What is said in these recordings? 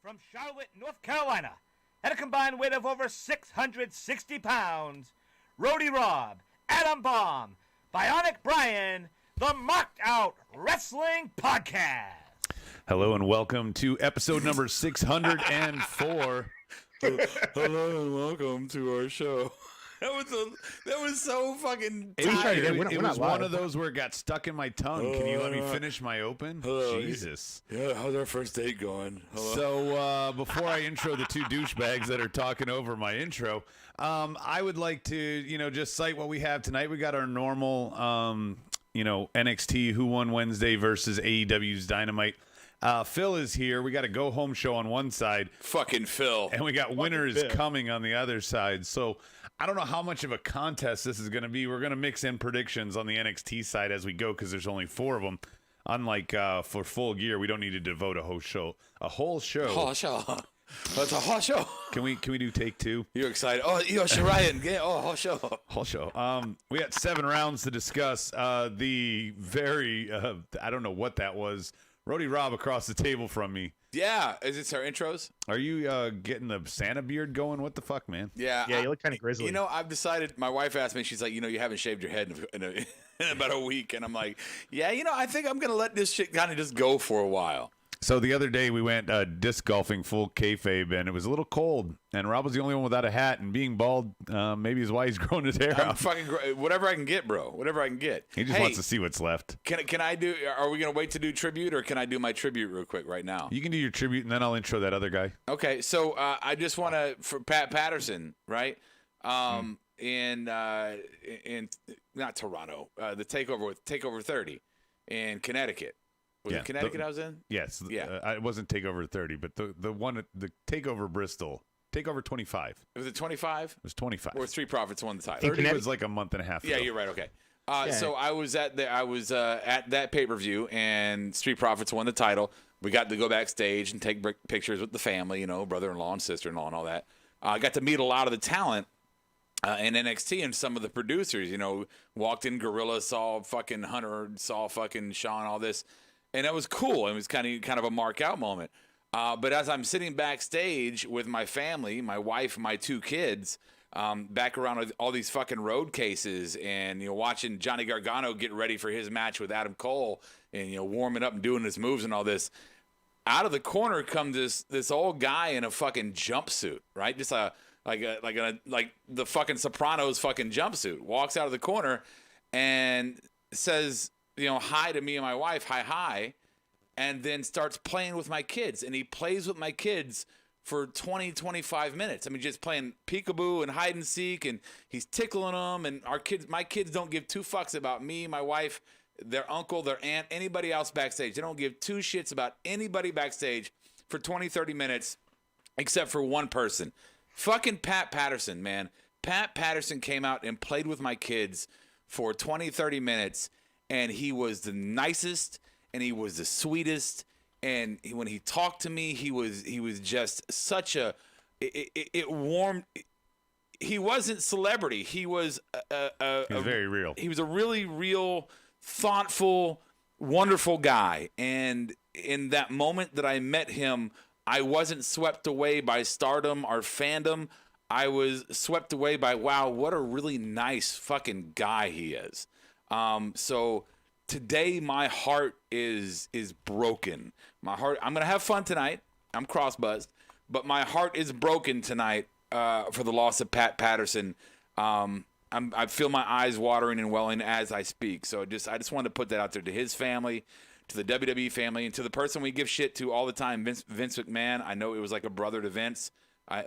from Charlotte, North Carolina, at a combined weight of over 660 pounds, Rody Rob, Adam Bomb, Bionic Brian, the Marked Out Wrestling Podcast. Hello and welcome to episode number 604. Hello and welcome to our show. That was so fucking tired. It was one of those where it got stuck in my tongue. Can you let me finish my open? Hello. Jesus. Yeah, how's our first date going? Hello. So before I intro the two douchebags that are talking over my intro, I would like to, just cite what we have tonight. We got our normal, NXT Who Won Wednesday versus AEW's Dynamite. Phil is here. We got a go-home show on one side. Fucking Phil. And we got winners coming on the other side. So I don't know how much of a contest this is going to be. We're going to mix in predictions on the NXT side as we go because there's only 4 of them. Unlike for Full Gear, we don't need to devote a whole show. That's a whole show. Can we do take 2? You're excited. Oh, Ryan. Whole show. Whole show. We got 7 rounds to discuss. The very, I don't know what that was. Rody Rob across the table from me. Yeah. Is this our intros? Are you getting the Santa beard going? What the fuck, man? Yeah. Yeah, you look kind of grizzly. I've decided, my wife asked me, she's like, you haven't shaved your head in about a week. And I'm like, yeah, I think I'm going to let this shit kind of just go for a while. So the other day we went disc golfing full kayfabe, and it was a little cold. And Rob was the only one without a hat, and being bald, maybe is why he's growing his hair out. Whatever I can get, bro. Whatever I can get. He just wants to see what's left. Can I do? Are we gonna wait to do tribute, or can I do my tribute real quick right now? You can do your tribute, and then I'll intro that other guy. Okay. So I just want to for Pat Patterson, right? In not Toronto, the takeover with Takeover 30 in Connecticut. Was it Connecticut I was in? Yes. Yeah. It wasn't Takeover 30, but the one, the Takeover Bristol, Takeover 25. Was it 25? It was 25. Or Street Profits won the title. 30 was like a month and a half ago. Yeah, you're right. Okay. So I was at that pay-per-view, and Street Profits won the title. We got to go backstage and take pictures with the family, brother-in-law and sister-in-law and all that. I got to meet a lot of the talent in NXT, and some of the producers, walked in Gorilla, saw fucking Hunter, saw fucking Sean, all this. And it was cool. It was kind of a mark out moment. But as I'm sitting backstage with my family, my wife, my 2 kids, back around all these fucking road cases, and watching Johnny Gargano get ready for his match with Adam Cole, and warming up and doing his moves and all this. Out of the corner comes this old guy in a fucking jumpsuit, right? Just like the fucking Sopranos fucking jumpsuit. Walks out of the corner and says, hi to me and my wife, hi, and then starts playing with my kids. And he plays with my kids for 20, 25 minutes. I mean, just playing peekaboo and hide and seek, and he's tickling them. And my kids don't give 2 fucks about me, my wife, their uncle, their aunt, anybody else backstage. They don't give 2 shits about anybody backstage for 20, 30 minutes, except for one person. Fucking Pat Patterson, man. Pat Patterson came out and played with my kids for 20, 30 minutes. And he was the nicest, and he was the sweetest, and when he talked to me, he was just such a it warmed. He wasn't celebrity. He was very real. He was a really real, thoughtful, wonderful guy. And in that moment that I met him, I wasn't swept away by stardom or fandom. I was swept away by, wow, what a really nice fucking guy he is. So today my heart is broken. My heart, I'm going to have fun tonight. I'm cross-buzzed, but my heart is broken tonight, for the loss of Pat Patterson. I feel my eyes watering and welling as I speak. So I just wanted to put that out there to his family, to the WWE family, and to the person we give shit to all the time, Vince McMahon. I know it was like a brother to Vince.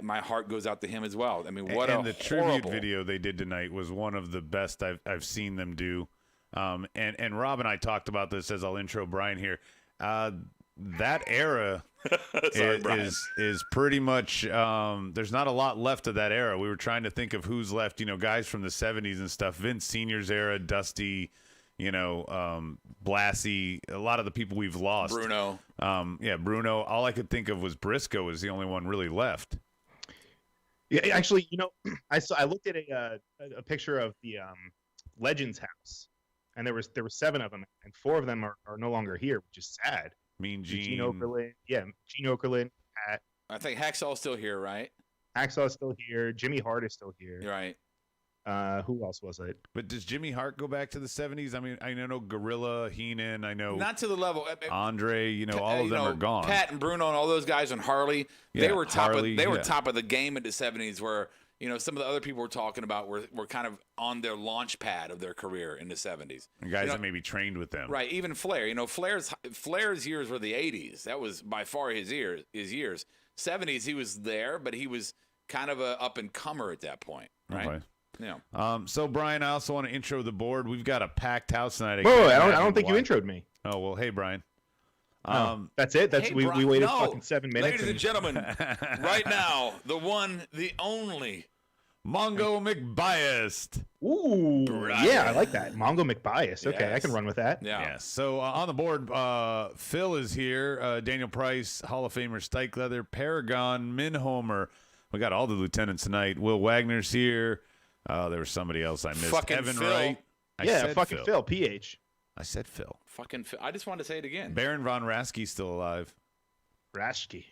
My heart goes out to him as well. I mean, the tribute video they did tonight was one of the best I've seen them do. And Rob and I talked about this as I'll intro Brian here. That era is pretty much there's not a lot left of that era. We were trying to think of who's left, guys from the 70s and stuff. Vince Senior's era, Dusty, Blassie, a lot of the people we've lost. Bruno. Bruno. All I could think of was Briscoe was the only one really left. Yeah, actually, I looked at a picture of the Legends house, and there were 7 of them, and 4 of them are no longer here, which is sad. Mean Gene. Gene Okerlund, Gene Okerlund, Pat, I think Hacksaw's still here, right? Hacksaw's still here. Jimmy Hart is still here. Right. Who else was it? But does Jimmy Hart go back to the 70s? I mean, I know Gorilla, Heenan, I know Not to the level. Andre, all of them are gone. Pat and Bruno and all those guys and Harley, Yeah, they were Harley, top of the game in the 70s where, some of the other people we're talking about were kind of on their launch pad of their career in the 70s. And guys that maybe trained with them. Right, even Flair. Flair's years were the 80s. That was by far his years. 70s, he was there, but he was kind of a up-and-comer at that point, right? Okay. Yeah. So, Brian, I also want to intro the board. We've got a packed house tonight. Whoa, I don't think you introed me. Oh, well, hey, Brian. That's it? We waited fucking 7 minutes. Ladies and gentlemen, right now, the one, the only. Mongo McBiased. Ooh, Brian. yeah, I like that. Mongo McBias. Okay, Yes. I can run with that. Yeah. Yes. So on the board, Phil is here. Daniel Price, Hall of Famer, Stike Leather, Paragon, Minhomer. We got all the lieutenants tonight. Will Wagner's here. There was somebody else I missed. Fucking Evan Phil. Wright. I Yeah, said fucking Phil, PH. I said Phil. Fucking Phil. I just wanted to say it again. Baron Von Raschke's still alive. Rashke.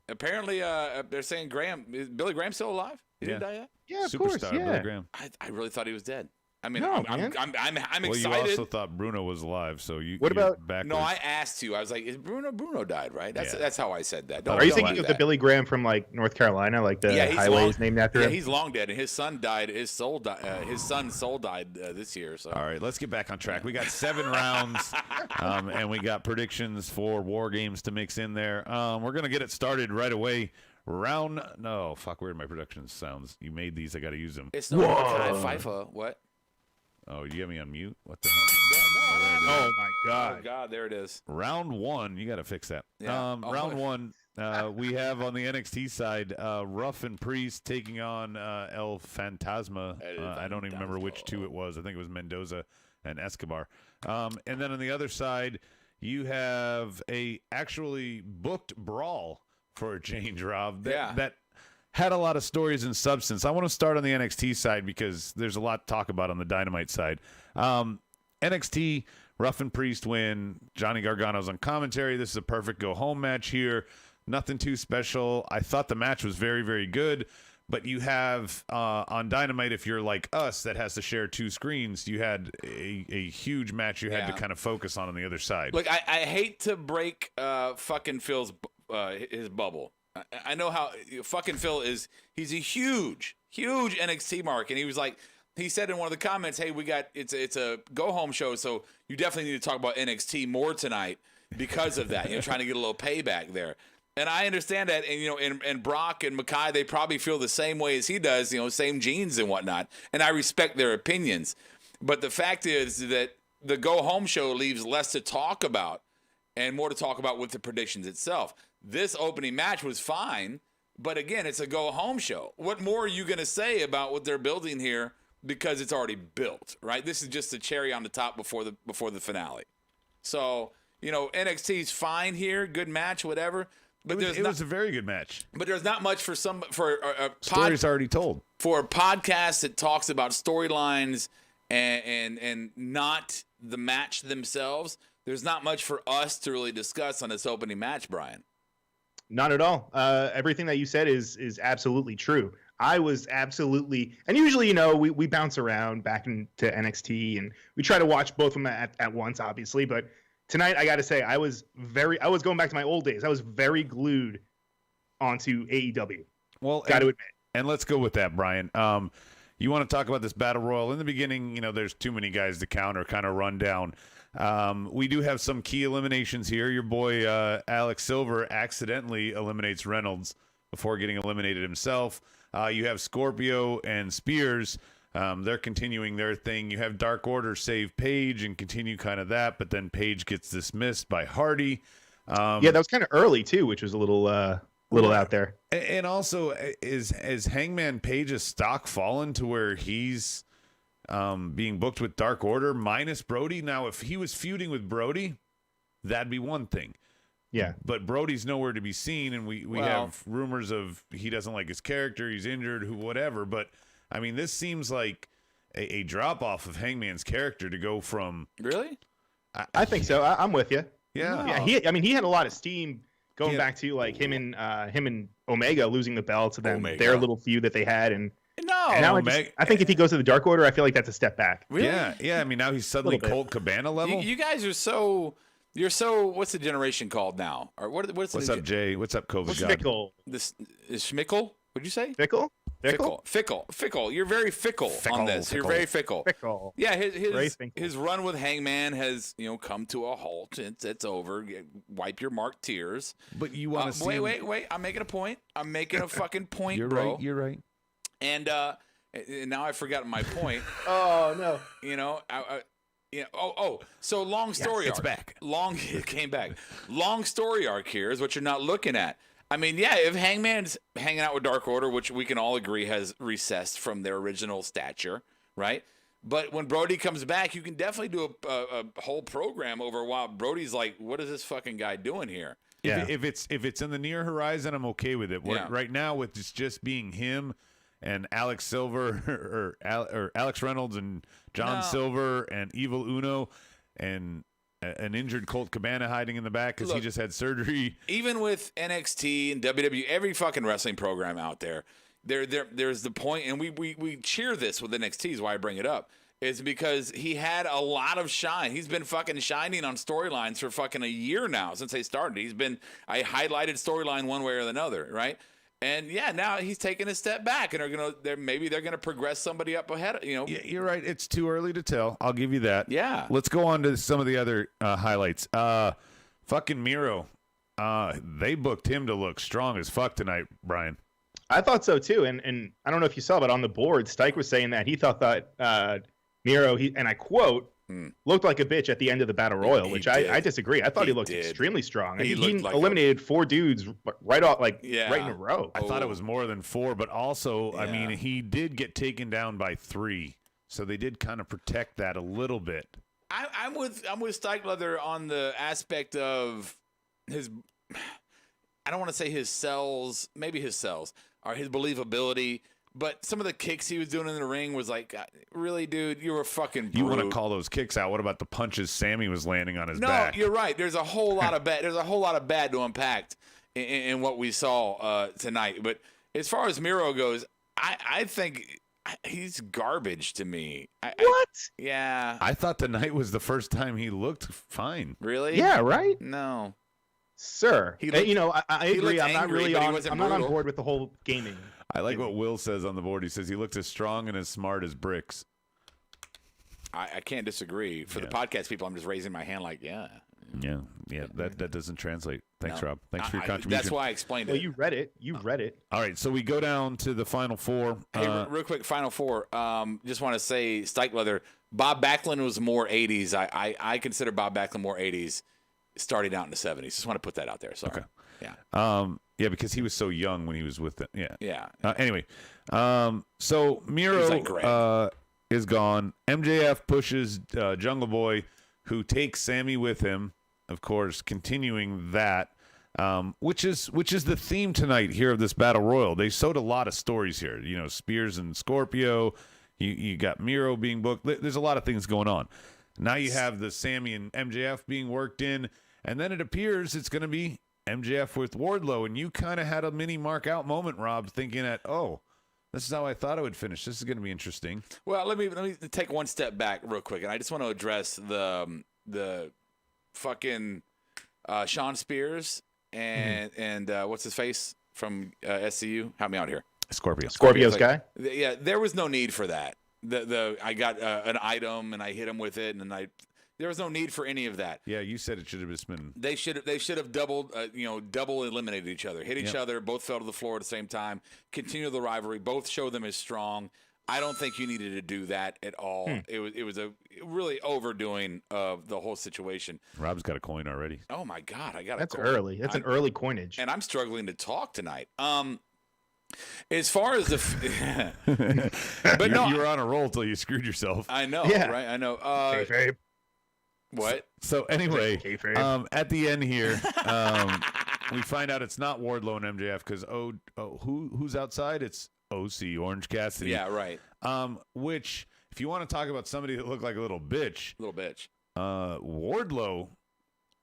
Apparently, they're saying is Billy Graham still alive? He didn't die yet? Yeah, of Superstar course, Billy yeah. Graham. I really thought he was dead. I mean, No, I'm man. excited. Well, you also thought Bruno was alive, so you're backwards. No, I asked you. I was like, "Is Bruno died, right?" That's how I said that. Are you don't thinking do of the that. Billy Graham from North Carolina, the he's highway is named after Yeah, him? he's long dead, and his son died. His son's soul died this year. So All right, let's get back on track. We got 7 rounds, and we got predictions for War Games to mix in there. We're going to get it started right away. Where are my production sounds? You made these. I got to use them. it's not FIFA. What? Oh, you got me on mute? What the hell? Oh, my Oh God. God, there it is. Round 1, you got to fix that. Yeah. Round 1, we have on the NXT side, Ruff and Priest taking on El Fantasma. I don't even remember which 2 it was. I think it was Mendoza and Escobar. And then on the other side, you have a actually booked brawl for a change, Rob. That had a lot of stories and substance. I want to start on the NXT side because there's a lot to talk about on the Dynamite side. NXT, Ruff and Priest win. Johnny Gargano's on commentary. This is a perfect go-home match here. Nothing too special. I thought the match was very, very good. But you have on Dynamite, if you're like us that has to share 2 screens, you had a huge match you had to kind of focus on the other side. Look, I hate to break fucking Phil's his bubble. I know how fucking Phil is. He's a huge NXT mark, and he said in one of the comments, "Hey, it's a go home show, so you definitely need to talk about NXT more tonight because of that. Trying to get a little payback there." And I understand that, and and Brock and Makai, they probably feel the same way as he does, same genes and whatnot. And I respect their opinions, but the fact is that the go home show leaves less to talk about and more to talk about with the predictions itself. This opening match was fine, but again, it's a go-home show. What more are you going to say about what they're building here because it's already built, right? This is just the cherry on the top before the finale. So, NXT's fine here, good match, whatever. But it was a very good match. But there's not much for a Story's already told. For a podcast that talks about storylines and not the match themselves, there's not much for us to really discuss on this opening match, Brian. Not at all. Everything that you said is absolutely true. I was absolutely, and usually, we bounce around back into NXT and we try to watch both of them at once, obviously. But tonight, I got to say, I was going back to my old days. I was very glued onto AEW. Well, got to admit. And let's go with that, Brian. You want to talk about this battle royal? In the beginning, there's too many guys to count or kind of run down. We do have some key eliminations here. Your boy Alex Silver accidentally eliminates Reynolds before getting eliminated himself. You have Scorpio and Spears. They're continuing their thing. You have Dark Order save Paige and continue kind of that, but then Paige gets dismissed by Hardy. Yeah, that was kind of early too, which was a little out there. And also, is Hangman Page's stock fallen to where he's being booked with Dark Order minus Brody? Now, if he was feuding with Brody, that'd be one thing. Yeah. But Brody's nowhere to be seen, and we have rumors of he doesn't like his character, he's injured, whatever. But, I mean, this seems like a drop-off of Hangman's character to go from... Really? I think so. I'm with you. Yeah. Yeah. He had a lot of steam going back to like him and Omega losing the belt to them, Omega. their little feud that they had, and No. now I think if he goes to the Dark Order, I feel like that's a step back. Really? Yeah. I mean, now he's suddenly Little bit. Colt Cabana level. You guys are so. You're so. What's the generation called now? Or what's What's up, Jay? What's up, COVID God? Fickle. This is Schmickle. What'd you say? Fickle. Fickle. You're very fickle on this. You're very fickle. Fickle. Yeah, Very his fickle. his run with Hangman has come to a halt. It's over. Wipe your marked tears. But you want to see? Wait. I'm making a point. I'm making a fucking point, You're bro. right. You're right. And now I've forgotten my point. Oh no. So long story it's arc. back. It came back. Long story arc here is what you're not looking at. I mean, yeah, if Hangman's hanging out with Dark Order, which we can all agree has recessed from their original stature, right? But when Brody comes back, you can definitely do a whole program over while Brody's like, what is this fucking guy doing here? Yeah. If it's in the near horizon, I'm okay with it. Yeah. Right now, with just being him and Alex Silver or Alex Reynolds and John Silver and Evil Uno and an injured Colt Cabana hiding in the back because he just had surgery. Even with NXT and WWE, every fucking wrestling program out there's the point, and we cheer this with NXT is why I bring it up, is because he had a lot of shine. He's been fucking shining on storylines for fucking a year now since they started. He's been a highlighted storyline one way or another, right? And yeah, now he's taking a step back, and maybe they're gonna progress somebody up ahead. Yeah, you're right. It's too early to tell. I'll give you that. Yeah. Let's go on to some of the other highlights. Fucking Miro. They booked him to look strong as fuck tonight, Brian. I thought so too, and I don't know if you saw, but on the board, Stike was saying that he thought that Miro, and I quote, looked like a bitch at the end of the Battle Royal, which I disagree. I thought he looked extremely strong. He eliminated 4 dudes right off, right in a row. I thought it was more than 4, but also, I mean, he did get taken down by 3, so they did kind of protect that a little bit. I'm with Stike Leather on the aspect of his. I don't want to say his sells, maybe his sells, or his believability. But some of the kicks he was doing in the ring was like, really, dude, you were a fucking brute. You want to call those kicks out? What about the punches Sammy was landing on his back? No, you're right. There's a whole lot of bad. There's a whole lot of bad to unpack in what we saw tonight. But as far as Miro goes, I think he's garbage to me. What? Yeah. I thought tonight was the first time he looked fine. Really? Yeah, right? No. Sir, I agree. I'm not really on. I'm not on brutal. board with the whole gaming. I like what Will says on the board. He says he looked as strong and as smart as bricks. I can't disagree. For the podcast people, I'm just raising my hand like, yeah. Yeah. That doesn't translate. Thanks, No. Rob. Thanks for your contribution. That's why I explained Well, it. you read it. All right, so we go down to the final 4. Hey, real quick, final 4. Just want to say, Stike Leather, Bob Backlund was more 80s. I consider Bob Backlund more 80s, starting out in the 70s. Just want to put that out there. Sorry. Okay. Yeah. Yeah, because he was so young when he was with them. Yeah. Yeah. Anyway, so Miro like Greg. is gone. MJF pushes Jungle Boy, who takes Sammy with him. Of course, continuing that, which is the theme tonight here of this Battle Royal. They sewed a lot of stories here. You know, Spears and Scorpio. You got Miro being booked. There's a lot of things going on. Now you have the Sammy and MJF being worked in, and then it appears it's going to be MJF with Wardlow, and you kind of had a mini mark out moment, Rob, thinking that, this is how I thought it would finish. This is going to be interesting. Well, let me take one step back real quick, and I just want to address the fucking Sean Spears and what's his face from SCU. Help me out here. Scorpio's guy. Yeah, there was no need for that. I got an item and I hit him with it, and there was no need for any of that. Yeah, you said it should have just been. They should have double eliminated each other, hit each other, both fell to the floor at the same time, continue the rivalry, both show them as strong. I don't think you needed to do that at all. It was a really overdoing of the whole situation. Rob's got a coin already. Oh my God, I got That's a coin. early. That's an early coinage. And I'm struggling to talk tonight. As far as but no, you were on a roll till you screwed yourself. I know, Yeah. right? I know. Kayfabe. What? So anyway, Kayfabe. at the end here, we find out it's not Wardlow and MJF because who's outside? It's OC, Orange Cassidy. Yeah, right. Which, if you want to talk about somebody that looked like a little bitch, Little bitch. Wardlow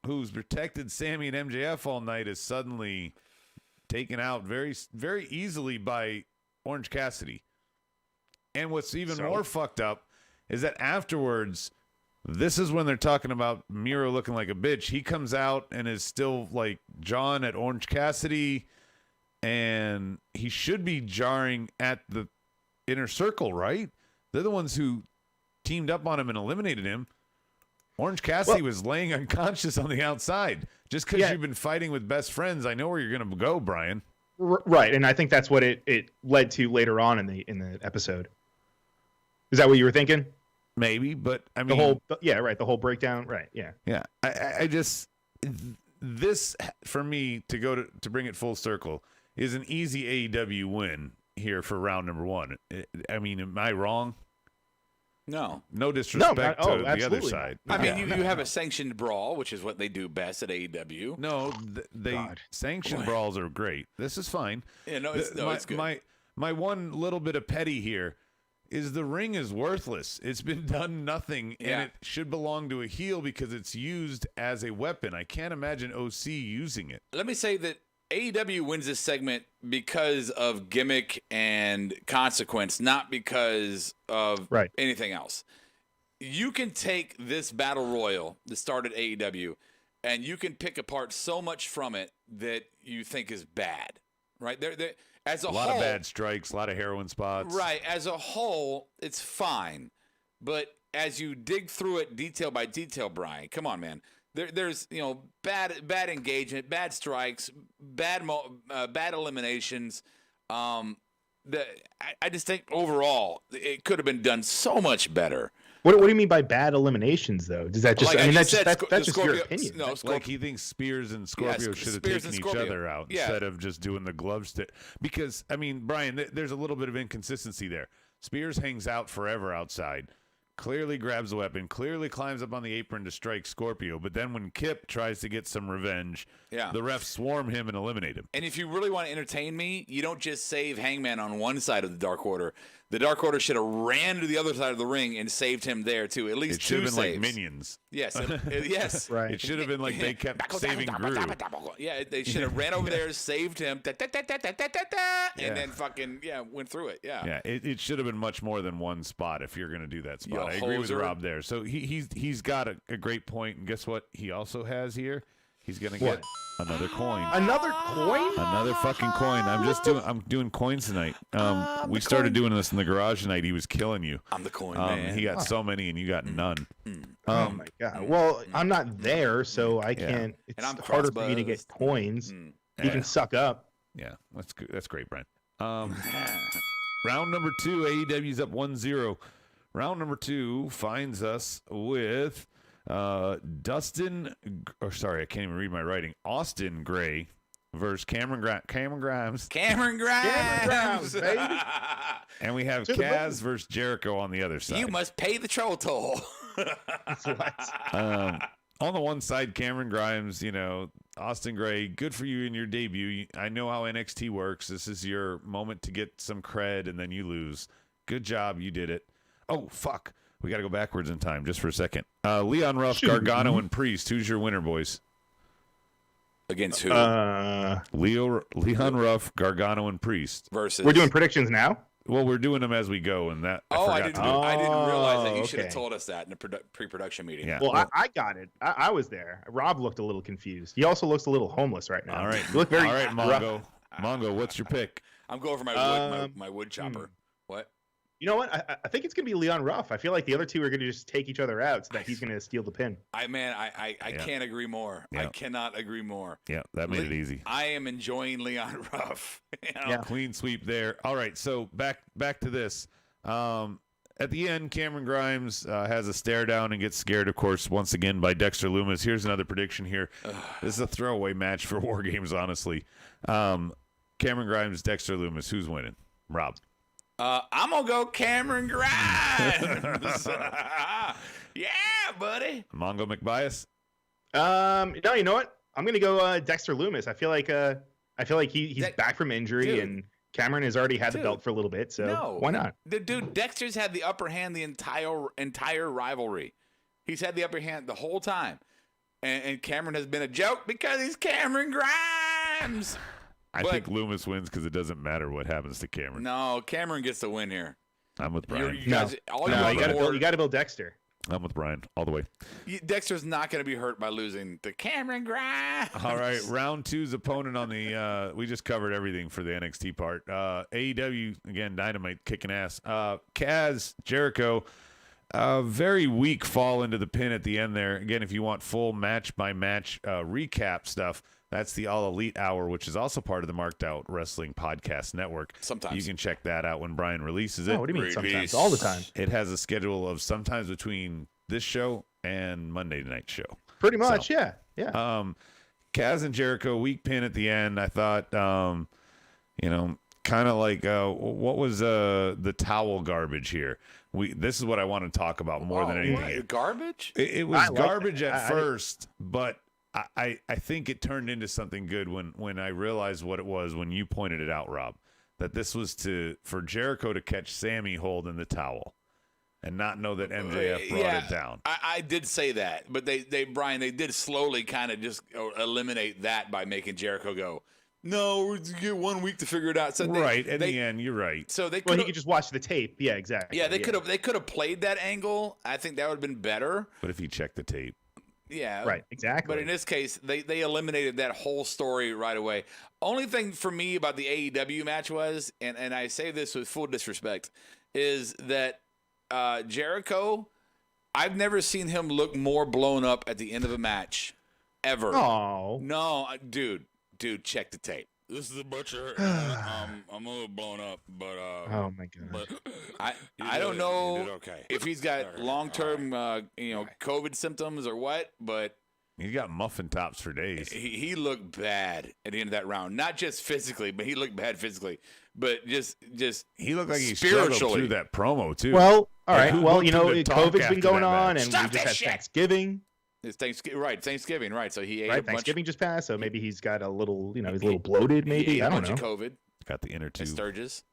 who's protected Sammy and MJF all night, is suddenly taken out very, very easily by Orange Cassidy. And what's even more fucked up is that afterwards, this is when they're talking about Miro looking like a bitch. He comes out and is still like John at Orange Cassidy, and he should be jarring at the Inner Circle, right? They're the ones who teamed up on him and eliminated him. Orange Cassidy was laying unconscious on the outside. Just because you've been fighting with best friends, I know where you're going to go, Brian. Right, and I think that's what it led to later on in the episode. Is that what you were thinking? Maybe, but I mean, the whole breakdown, right? Yeah. I just this for me to bring it full circle is an easy AEW win here for round number 1. I mean, am I wrong? No disrespect to the other side. I mean, you have a sanctioned brawl, which is what they do best at AEW. No, sanctioned brawls are great. This is fine. Yeah, it's good. My one little bit of petty here is the ring is worthless. It's been done nothing, and it should belong to a heel because it's used as a weapon. I can't imagine OC using it. Let me say that AEW wins this segment because of gimmick and consequence, not because of anything else. You can take this battle royal that started AEW, and you can pick apart so much from it that you think is bad, right? As a lot of bad strikes, a lot of heroin spots. Right. As a whole, it's fine. But as you dig through it detail by detail, Brian, come on, man. There's bad engagement, bad strikes, bad eliminations. I just think overall it could have been done so much better. What do you mean by bad eliminations, though? Does that just? That's just your opinion. No, like he thinks Spears and Scorpio should have taken each other out instead of just doing the glove stick. Because I mean, Brian, there's a little bit of inconsistency there. Spears hangs out forever outside. Clearly grabs the weapon, clearly climbs up on the apron to strike Scorpio, but then when Kip tries to get some revenge, the refs swarm him and eliminate him. And if you really want to entertain me, you don't just save Hangman on one side of the Dark Order. The Dark Order should have ran to the other side of the ring and saved him there, too. At least 2 saves. It should have been like Minions. Yes. Yes. Right. It should have been like they kept saving Drew. Yeah, they should have ran over there, saved him, and then fucking, went through it. Yeah. Yeah, it should have been much more than one spot if you're going to do that spot. I agree with Rob there. So he's got a great point, and guess what he also has here? He's going to get another coin. Another coin? Another fucking coin. I'm doing coins tonight. We started doing this in the garage tonight. He was killing you. I'm the coin man. He got so many and you got none. Oh my god. Well, I'm not there, so I can't. It's harder for me to get coins. You can suck up. Yeah, that's good. That's great, Brent. Round number 2, AEW's up 1-0. Round number 2 finds us with I can't even read my writing. Austin Gray versus Cameron Grimes. Cameron Grimes, baby. And we have Kaz versus Jericho on the other side. You must pay the troll toll. On the one side, Cameron Grimes, Austin Gray, good for you in your debut. I know how NXT works. This is your moment to get some cred, and then you lose. Good job. You did it. Oh, fuck. We got to go backwards in time just for a second. Leon Ruff, Gargano, and Priest. Who's your winner, boys? Against who? Leon Ruff, Gargano, and Priest. Versus. We're doing predictions now? Well, we're doing them as we go, and that I didn't realize that. You should have told us that in the pre-production meeting. Yeah. Well, I got it. I was there. Rob looked a little confused. He also looks a little homeless right now. All right. You look very all right, Mongo. Mongo, what's your pick? I'm going for my wood chopper. What? You know what? I think it's going to be Leon Ruff. I feel like the other two are going to just take each other out so that he's going to steal the pin. I can't agree more. Yeah. I cannot agree more. Yeah, that made it easy. I am enjoying Leon Ruff. Yeah, clean sweep there. All right, so back to this. At the end, Cameron Grimes has a stare down and gets scared, of course, once again by Dexter Lumis. Here's another prediction here. This is a throwaway match for War Games, honestly. Cameron Grimes, Dexter Lumis. Who's winning? Rob. I'm going to go Cameron Grimes. Yeah, buddy. Mongo McBias? No, you know what? I'm going to go Dexter Lumis. I feel like he's back from injury, and Cameron has already had the belt for a little bit, so why not? Dexter's had the upper hand the entire rivalry. He's had the upper hand the whole time. and Cameron has been a joke because he's Cameron Grimes. I think Loomis wins because it doesn't matter what happens to Cameron. No, Cameron gets the win here. I'm with Brian. You guys, you got to build Dexter. I'm with Brian all the way. Dexter's not going to be hurt by losing to Cameron Grimes. All right, round two's opponent on the we just covered everything for the NXT part. AEW, again, Dynamite kicking ass. Kaz, Jericho, very weak fall into the pin at the end there. Again, if you want full match-by-match recap stuff, that's the All Elite Hour, which is also part of the Marked Out Wrestling Podcast Network. Sometimes. You can check that out when Brian releases it. Oh, what do you mean sometimes? All the time. It has a schedule of sometimes between this show and Monday night show. Pretty much, So, yeah. Kaz and Jericho, weak pin at the end. I thought, kind of like what was the towel garbage here? This is what I want to talk about more than anything. What? Garbage? It was garbage at first, but I think it turned into something good when I realized what it was when you pointed it out, Rob, that this was for Jericho to catch Sammy holding the towel and not know that MJF brought it down. I did say that, but Brian, they did slowly kind of just eliminate that by making Jericho go, no, we're going to get 1 week to figure it out. So in the end, you're right. So he could just watch the tape. Yeah, exactly. Yeah, they could have played that angle. I think that would have been better. But if he checked the tape. Yeah. Right, exactly. But in this case, they eliminated that whole story right away. Only thing for me about the AEW match was, and I say this with full disrespect, is that Jericho, I've never seen him look more blown up at the end of a match ever. Oh. No, dude, check the tape. This is a butcher. I'm a little blown up, but oh my god. But I don't know if he's got long-term COVID symptoms or what, but he's got muffin tops for days. He looked bad at the end of that round. Not just physically, but he looked bad physically. But just he looked like he struggled through that promo too. Well, all right. Well, COVID's been going on, and we just had Thanksgiving. It's Thanksgiving, right? So he ate right. Thanksgiving just passed, so maybe he's got a little, he's a little bloated. Maybe I don't know. COVID. Got the inner tube. Sturgis.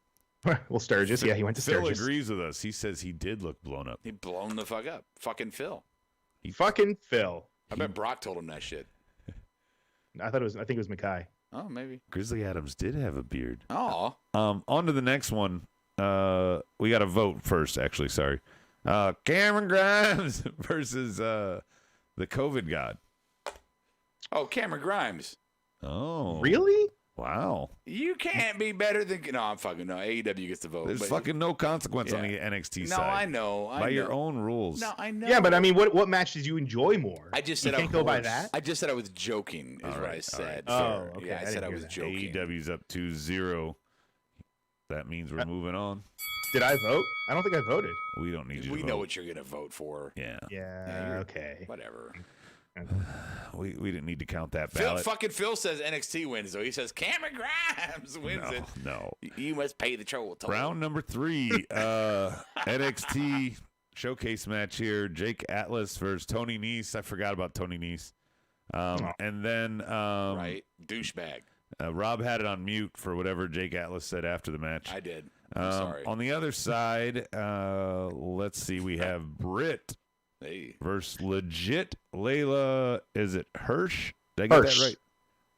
Well, Sturgis, yeah, he went to Sturgis. Phil agrees with us. He says he did look blown up. He blown the fuck up. Fucking Phil. Fucking Phil. I bet Brock told him that shit. I think it was Mackay. Oh, maybe. Grizzly Adams did have a beard. Oh. On to the next one. We got to vote first, actually. Sorry. Cameron Grimes versus the COVID God. Oh, Cameron Grimes. Oh. Really? Wow. You can't be better than... No, I'm fucking... No, AEW gets the vote. There's fucking no consequence on the NXT side. No, I know. By your own rules. No, I know. Yeah, but I mean, what match did you enjoy more? I just said you can't go by that? I just said I was joking, is what I said. Right. Oh, okay. Yeah, I said I was joking. AEW's up 2-0. That means we're moving on. Did I vote? I don't think I voted. We don't need you to We vote. know what you're going to vote for. Yeah. Yeah, okay. Whatever. We didn't need to count that ballot. Phil says NXT wins, though. He says Cameron Grimes wins it. No. You must pay the troll toll. Round number 3, NXT showcase match here. Jake Atlas versus Tony Nese. I forgot about Tony Nese. And then... right. Douchebag. Rob had it on mute for whatever Jake Atlas said after the match. I did. I'm sorry. On the other side, let's see. We have Britt versus legit Layla. Is it Hirsch? Did I get that right?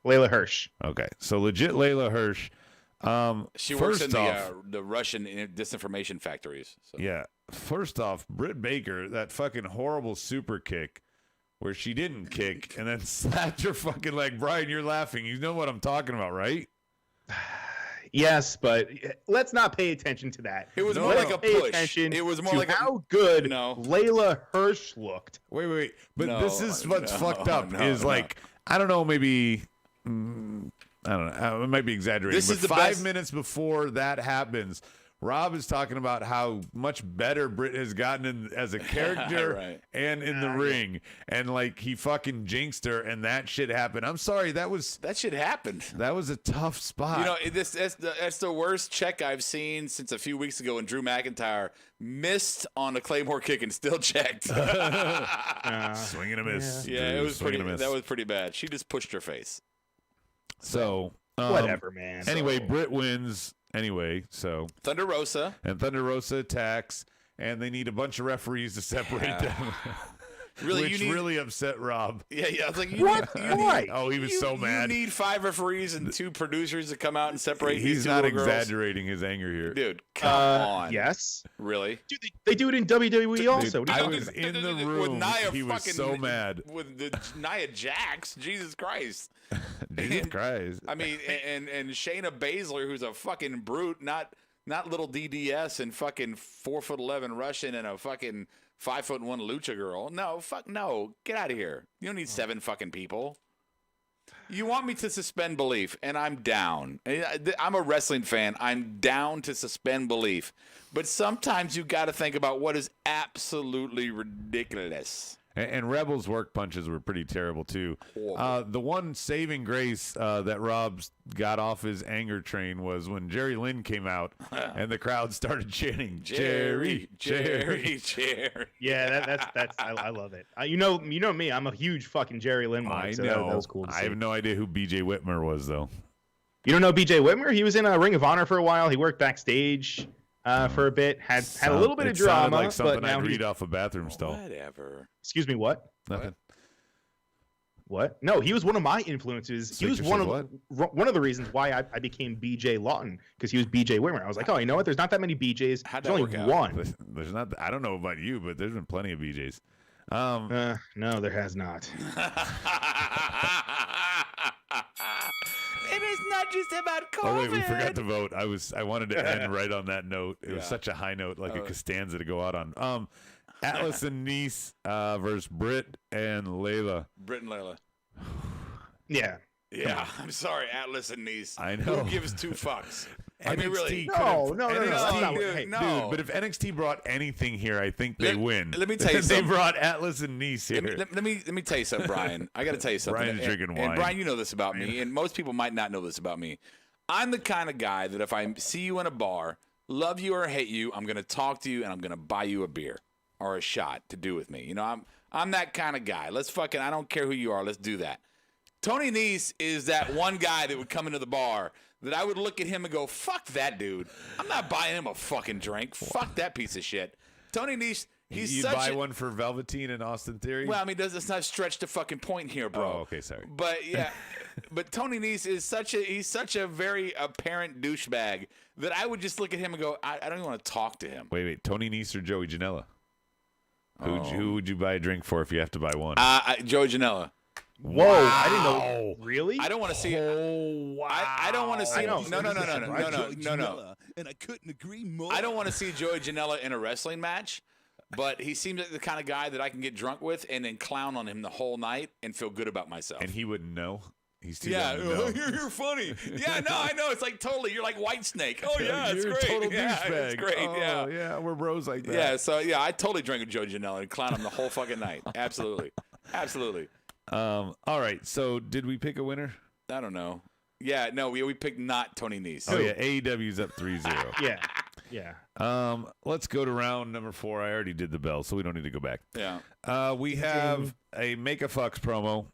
Layla Hirsch. Okay, so legit Layla Hirsch. She works in the Russian disinformation factories. So. Yeah. First off, Britt Baker, that fucking horrible super kick where she didn't kick and then slapped her fucking leg. Brian, you're laughing. You know what I'm talking about, right? Yes, but let's not pay attention to that. It was more like a push. It was more like how good Layla Hirsch looked. Wait. But this is what's fucked up is like, I don't know, maybe, I don't know, it might be exaggerating. This but is the 5 best. minutes before that happens, Rob is talking about how much better Britt has gotten as a character right. and in the ring. And like he fucking jinxed her and that shit happened. I'm sorry, that shit happened. That was a tough spot. That's the worst check I've seen since a few weeks ago when Drew McIntyre missed on a Claymore kick and still checked. Swing and a miss. Yeah, it was that was pretty bad. She just pushed her face. So whatever, man. Anyway, Britt wins. Anyway, so Thunder Rosa attacks, and they need a bunch of referees to separate them. Really, which really upset Rob. Yeah. I was like, Why? Oh, he was so mad. You need 5 referees and 2 producers to come out and separate these He's two not little girls. exaggerating his anger here. Dude, come on. Yes. Really? Dude, they do it in WWE also. I was in the room. He was so mad. With the Nia Jax. Jesus Christ. Jesus Christ. I mean, and Shayna Baszler, who's a fucking brute, not little DDS and fucking 4'11" Russian and a fucking 5'1" lucha girl. No. Get out of here. You don't need 7 fucking people. You want me to suspend belief, and I'm down. I'm a wrestling fan. I'm down to suspend belief. But sometimes you got to think about what is absolutely ridiculous. And Rebel's work punches were pretty terrible, too. The one saving grace that Rob got off his anger train was when Jerry Lynn came out and the crowd started chanting, Jerry. Yeah, that's I love it. You know me. I'm a huge fucking Jerry Lynn mark. I so know. That was cool to see. I have no idea who B.J. Whitmer was, though. You don't know B.J. Whitmer? He was in Ring of Honor for a while. He worked backstage for a bit. Had a little bit of drama. Like something but now I'd read off a bathroom stall. Whatever. Excuse me, what? Nothing. What? No, he was one of my influences. He was one of the reasons why I became B.J. Lawton, because he was B.J. Whitmer. I was like, oh, you know what? There's not that many B.J.s. How'd There's that only work out? one. There's not. I don't know about you, but there's been plenty of BJ's. No, there has not. It is not just about COVID. Oh wait, we forgot to vote. I wanted to end right on that note. It was such a high note, like a Costanza to go out on. Atlas and Nice versus Britt and Layla. Britt and Layla. Yeah. Yeah, I'm sorry, Atlas and Nice. I know. Who gives 2 fucks? I NXT mean, really. No. Dude, Dude, but if NXT brought anything here, I think they win. Let me tell you They something. brought Atlas and Nice here. Let me tell you something, Brian. I got to tell you something. Brian's drinking wine. And Brian, you know this about me, and most people might not know this about me. I'm the kind of guy that if I see you in a bar, love you or hate you, I'm going to talk to you and I'm going to buy you a beer or a shot to do with me. You know, I'm that kind of guy. I don't care who you are. Let's do that. Tony Nese is that one guy that would come into the bar that I would look at him and go, fuck that dude. I'm not buying him a fucking drink. Fuck that piece of shit. Tony Nese, You'd buy one for Velveteen and Austin Theory? Well, I mean, let's not stretch the fucking point here, bro. Oh, okay, sorry. But yeah, but Tony Nese is he's such a very apparent douchebag that I would just look at him and go, I don't even want to talk to him. Wait, Tony Nese or Joey Janela? Who would you buy a drink for if you have to buy one? Joey Janela. Whoa! Wow. I didn't know. Really? I don't want to see. Oh wow! I don't want to see. No. Janela, and I couldn't agree more. I don't want to see Joey Janela in a wrestling match, but he seems like the kind of guy that I can get drunk with and then clown on him the whole night and feel good about myself. And he wouldn't know. He's too yeah, young to know. you're funny. Yeah, no, I know. It's like totally. You're like Whitesnake. Oh yeah, it's You're great. a total yeah, douchebag. it's great. Oh, yeah, we're bros like that. Yeah, so yeah, I totally drank with Joey Janela and clown him the whole fucking night. Absolutely. All right. So did we pick a winner? I don't know. Yeah, no, we picked not Tony Nese. Oh yeah, AEW's up 3-0. Yeah. Let's go to round number 4. I already did the bell, so we don't need to go back. Yeah. We have a Make a Fucks promo.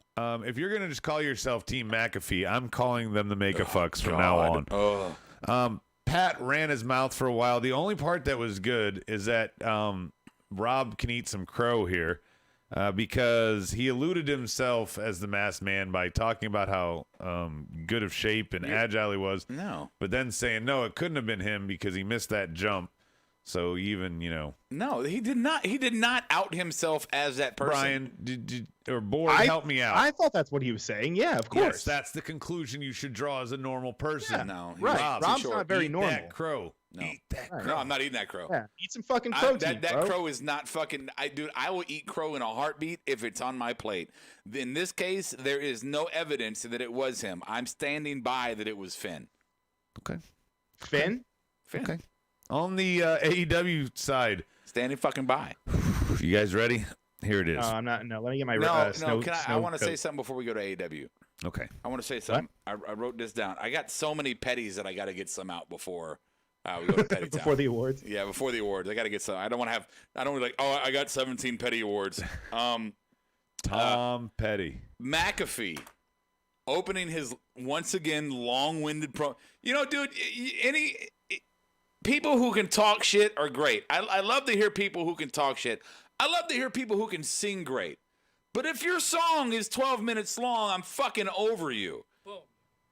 If you're gonna just call yourself Team McAfee, I'm calling them the Make a Fucks from now on. Oh. Pat ran his mouth for a while. The only part that was good is that Rob can eat some crow here. Because he eluded himself as the masked man by talking about how good of shape and agile he was. No. But then saying, no, it couldn't have been him because he missed that jump. So even, No, he did not. He did not out himself as that person. Brian, or Board, help me out. I thought that's what he was saying. Yeah, of course. Yes, that's the conclusion you should draw as a normal person. Yeah, No. right. Rob's sure. not very Eat normal. that crow. No. Eat that crow. No, I'm not eating that crow. Yeah, eat some fucking protein, that bro. crow is not fucking. Dude, I will eat crow in a heartbeat if it's on my plate. In this case, there is no evidence that it was him. I'm standing by that it was Finn. Okay. Finn? Okay. On the AEW side. Standing fucking by. You guys ready? Here it is. I'm not. No, let me get my No, snow, can I want to say something before we go to AEW. Okay. I want to say something. I wrote this down. I got so many petties that I got to get some out before we go to Petty Town. before the awards. Yeah, before the awards. I got to get some. I don't want to have. I don't like. Oh, I got 17 petty awards. Tom Petty. McAfee opening his once again long-winded pro. Dude, people who can talk shit are great. I love to hear people who can talk shit. I love to hear people who can sing great. But if your song is 12 minutes long, I'm fucking over you. Boom.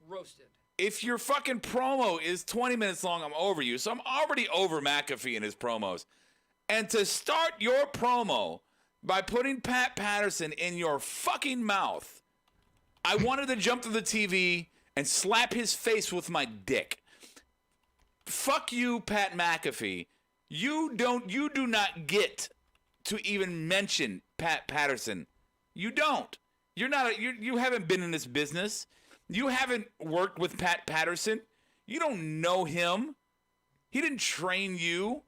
Roasted. If your fucking promo is 20 minutes long, I'm over you. So I'm already over McAfee and his promos. And to start your promo by putting Pat Patterson in your fucking mouth, I wanted to jump to the TV and slap his face with my dick. Fuck you, Pat McAfee. You do not get to even mention Pat Patterson. You don't. You haven't been in this business. You haven't worked with Pat Patterson. You don't know him. He didn't train you.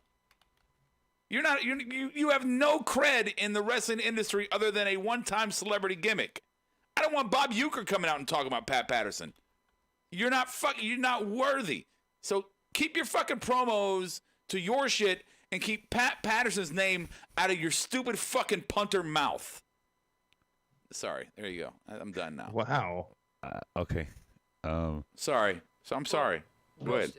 You have no cred in the wrestling industry other than a one-time celebrity gimmick. I don't want Bob Uecker coming out and talking about Pat Patterson. You're not worthy. So keep your fucking promos to your shit and keep Pat Patterson's name out of your stupid fucking punter mouth. Sorry. There you go. I'm done now. Wow. Okay. Sorry. So I'm sorry. Go ahead.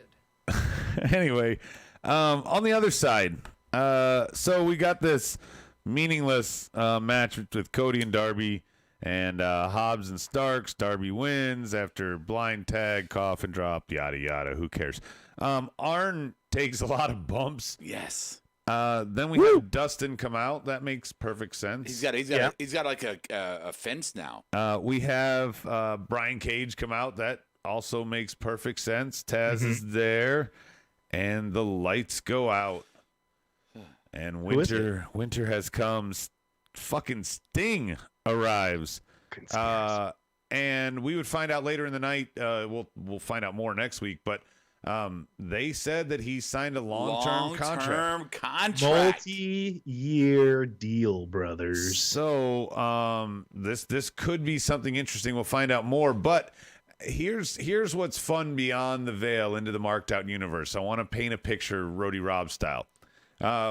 Anyway, on the other side, so we got this meaningless match with Cody and Darby and Hobbs and Starks. Darby wins after blind tag, coffin drop, yada yada. Who cares? Arn takes a lot of bumps. Yes. Then we have Dustin come out. That makes perfect sense. He's got like a fence now. We have Brian Cage come out. That also makes perfect sense. Taz is there, and the lights go out. And winter has come. Fucking Sting arrives. And we would find out later in the night. We'll find out more next week. But they said that he signed a long-term contract. Multi-year deal, brothers. So this could be something interesting. We'll find out more. But here's what's fun beyond the veil into the marked out universe. I want to paint a picture, Rody Rob style.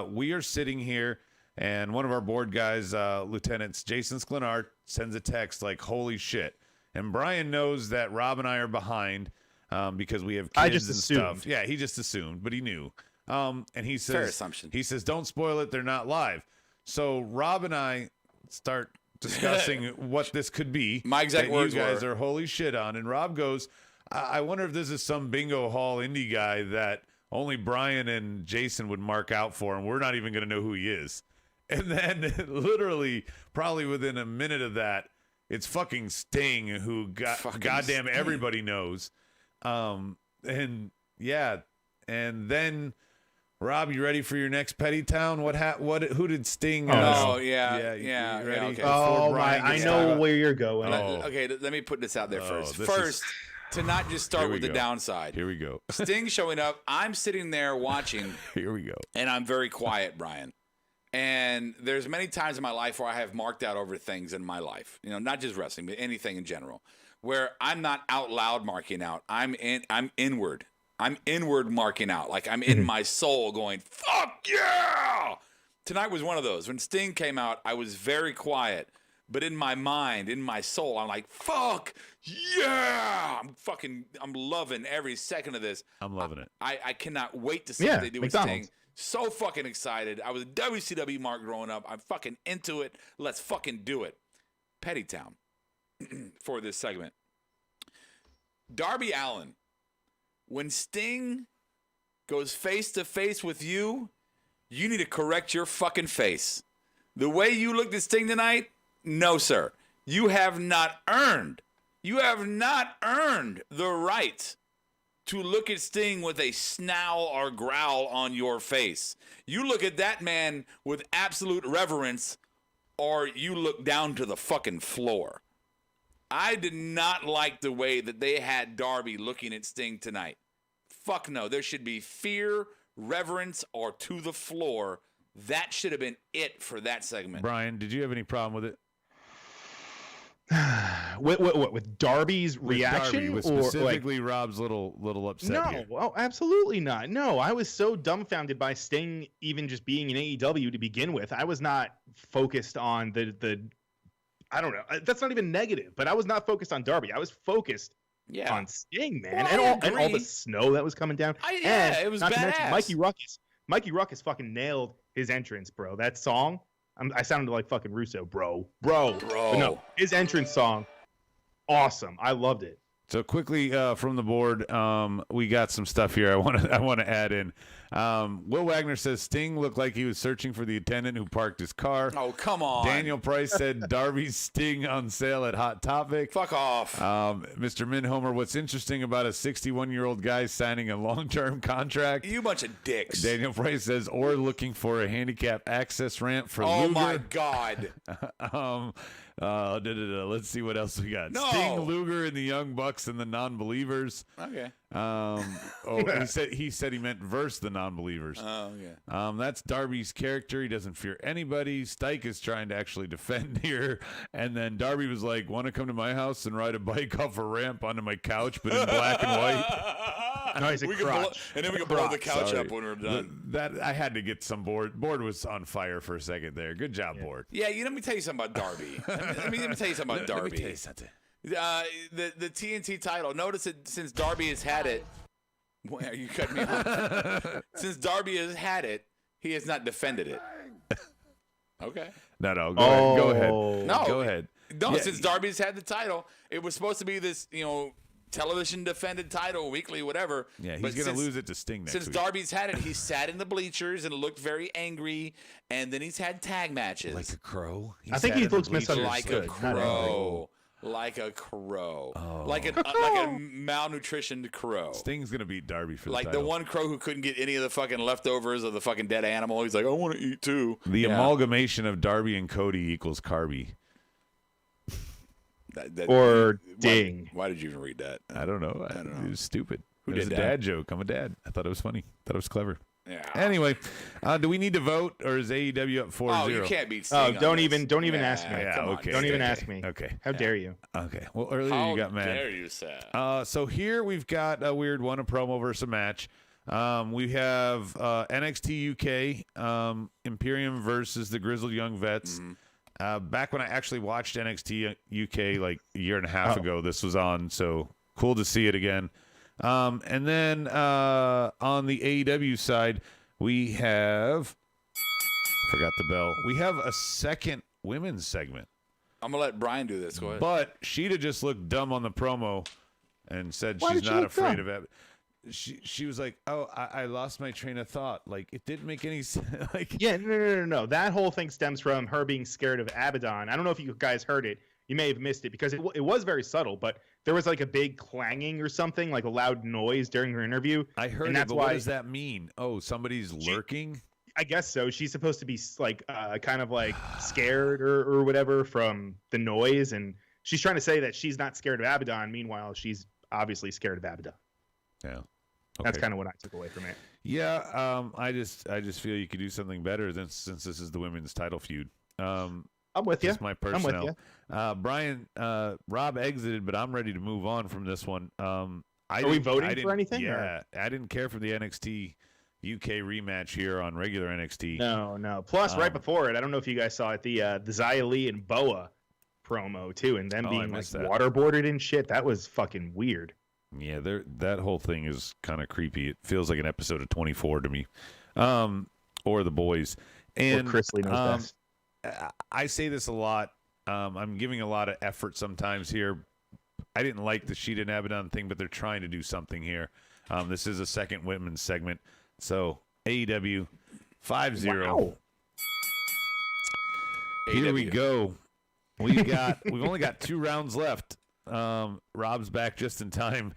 We are sitting here, and one of our board guys, Lieutenants Jason Sklenar, sends a text like, "Holy shit!" And Brian knows that Rob and I are behind because we have kids and stuff. Yeah, he just assumed, but he knew. And he says, fair assumption. He says, "Don't spoil it; they're not live." So Rob and I start discussing what this could be. My exact words you guys were, are holy shit on. And Rob goes, I wonder if this is some bingo hall indie guy that only Brian and Jason would mark out for, and we're not even going to know who he is. And then literally probably within a minute of that, it's fucking Sting, who goddamn Sting. Everybody knows. And yeah, and then Rob, you ready for your next Petty Town? Who did Sting? Yeah. Ready? Okay. Oh my! I know where you're going. Okay, let me put this out there first. To not just start with the downside. Here we go. Sting showing up. I'm sitting there watching. Here we go. And I'm very quiet, Brian. And there's many times in my life where I have marked out over things in my life. You know, not just wrestling, but anything in general, where I'm not out loud marking out. I'm inward. I'm inward marking out. Like I'm in my soul going, fuck yeah! Tonight was one of those. When Sting came out, I was very quiet. But in my mind, in my soul, I'm like, fuck yeah! I'm loving every second of this. I'm loving it. I cannot wait to see what they do with Sting. So fucking excited. I was a WCW mark growing up. I'm fucking into it. Let's fucking do it. Petty Town for this segment. Darby Allin, when Sting goes face to face with you, you need to correct your fucking face. The way you looked at Sting tonight, no, sir. You have not earned the right to look at Sting with a scowl or growl on your face. You look at that man with absolute reverence, or you look down to the fucking floor. I did not like the way that they had Darby looking at Sting tonight. Fuck no. There should be fear, reverence, or to the floor. That should have been it for that segment. Brian, did you have any problem with it? with Darby's reaction, with specifically Rob's little upset? No, here? Well, absolutely not. No, I was so dumbfounded by Sting even just being in AEW to begin with. I was not focused on the I don't know. That's not even negative, but I was not focused on Darby. I was focused on Sting, man, well, and all the snow that was coming down. It was not badass. to mention Mikey Ruckus fucking nailed his entrance, bro. That song, I sounded like fucking Russo, bro. But no, his entrance song, awesome. I loved it. So quickly from the board, we got some stuff here I want to add in. Will Wagner says Sting looked like he was searching for the attendant who parked his car. Oh, come on. Daniel Price said Darby's Sting on sale at Hot Topic. Fuck off. Mr. Minhomer, what's interesting about a 61-year-old guy signing a long-term contract? You bunch of dicks. Daniel Price says, or looking for a handicap access ramp for Luger. Oh, my God. Let's see what else we got. No. Sting, Luger, and the Young Bucks and the Non-Believers. Okay. He said he meant verse the Non-Believers. Oh, yeah. That's Darby's character. He doesn't fear anybody. Stike is trying to actually defend here. And then Darby was like, want to come to my house and ride a bike off a ramp onto my couch, but in black and white? No, he's a crotch. And then we can blow the couch up when we're done. That I had to get some board. Board was on fire for a second there. Good job, board. Yeah, let me tell you something about Darby. let me tell you something about Darby. Let me tell you something. The TNT title. Notice that since Darby has had it, are you cutting me off? Since Darby has had it, he has not defended it. Okay. No. Go ahead. No, go ahead. No, Yeah. since Darby's had the title, it was supposed to be this, television defended title, weekly, whatever. Yeah, he's But going to since- lose it to Sting next Since week. Darby's had it, he sat in the bleachers and looked very angry, and then he's had tag matches. Like a crow. I think he looks misunderstood. Like a crow. Like a crow. Like a malnutritioned crow. Sting's going to beat Darby for the Like title. the one crow who couldn't get any of the fucking leftovers of the fucking dead animal. He's like, I want to eat too. The amalgamation of Darby and Cody equals Carby. Or Ding. Why did you even read that? I don't know. It was stupid. Who it was did a that? dad joke. I'm a dad. I thought it was funny. Thought it was clever. Yeah. Anyway, do we need to vote, or is AEW up 4-0? Oh, you can't beat Sting. Oh, on don't this. even ask me. Yeah, come on, okay. Don't even okay. ask me. Okay. How dare you? Okay. Well, earlier How you got mad. dare you, Sal? So here we've got a weird one, a promo versus a match. We have NXT UK, Imperium versus the Grizzled Young Vets. Back when I actually watched NXT UK like a year and a half ago, this was on, so cool to see it again. And then on the AEW side, we have forgot the bell. We have a second women's segment. I'm gonna let Brian do this. Go ahead. But Sheeta just looked dumb on the promo and said Why she's did she not look afraid dumb? of it. She was like, "Oh, I lost my train of thought. Like it didn't make any sense." Like Yeah, no. That whole thing stems from her being scared of Abaddon. I don't know if you guys heard it. You may have missed it because it was very subtle, but there was like a big clanging or something, like a loud noise during her interview. I heard and it, that's but why what does that mean? Oh, somebody's lurking? I guess so. She's supposed to be like kind of like scared or whatever from the noise, and she's trying to say that she's not scared of Abaddon. Meanwhile, she's obviously scared of Abaddon. Yeah. That's Okay. kind of what I took away from it. Yeah, I just feel you could do something better since this is the women's title feud. I'm with you. Just my I'm with personnel. Brian, Rob exited, but I'm ready to move on from this one. Are we voting for anything? Yeah, I didn't care for the NXT UK rematch here on regular NXT. No. Plus, right before it, I don't know if you guys saw it, the Xia Li and Boa promo too, and them I being like missed that. waterboarded and shit. That was fucking weird. Yeah, that whole thing is kind of creepy. It feels like an episode of 24 to me, or The Boys. And Or Chris Lee knows best. I say this a lot. I'm giving a lot of effort sometimes here. I didn't like the Sheeta and Abaddon thing, but they're trying to do something here. This is a second women's segment. So AEW 5-0. Wow. Here we go. We've only got 2 rounds left. Rob's back just in time.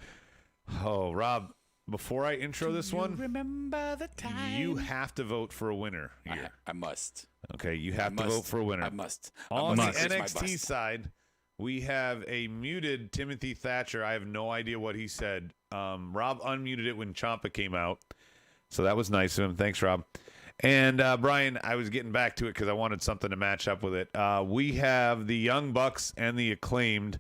Oh, Rob, before I intro this one, Remember the time. you have to vote for a winner here. I must. Okay, you have to vote for a winner. I must. On the It's my NXT bust. side, we have a muted Timothy Thatcher. I have no idea what he said. Rob unmuted it when Ciampa came out, so that was nice of him. Thanks, Rob. And Brian, I was getting back to it because I wanted something to match up with it. We have the Young Bucks and the Acclaimed.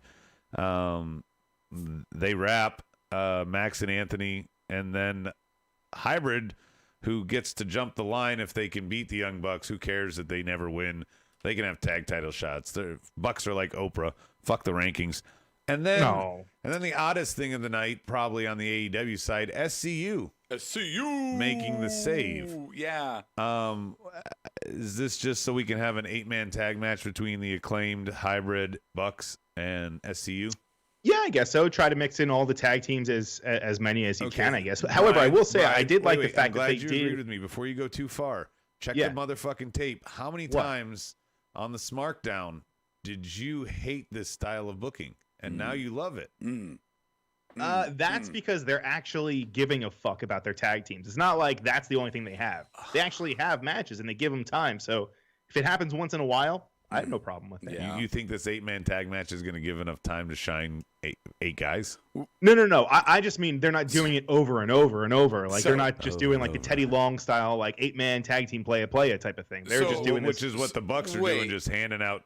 They rap Max and Anthony, and then Hybrid, who gets to jump the line if they can beat the Young Bucks. Who cares that they never win? They can have tag title shots. The Bucks are like Oprah. Fuck the rankings. And then, No. and then the oddest thing of the night, probably on the AEW side, SCU SCU making the save. Yeah. Is this just so we can have an 8-man tag match between the Acclaimed, Hybrid, Bucks, and SCU? Yeah, I guess so. Try to mix in all the tag teams as many as you Okay. can, I guess. However, I will say I did like the fact I'm that glad they you did. agreed with me. Before you go too far, check Yeah. the motherfucking tape. How many What? times on the SmackDown did you hate this style of booking, and now you love it? That's because they're actually giving a fuck about their tag teams. It's not like that's the only thing they have. They actually have matches and they give them time. So if it happens once in a while, I have no problem with it. Yeah. You think this 8-man tag match is going to give enough time to shine eight guys? No. I just mean they're not doing it over and over and over. Like they're not just doing like the over. Teddy Long style, like 8-man tag team play type of thing. They're just doing which this. is what the Bucks are doing, just handing out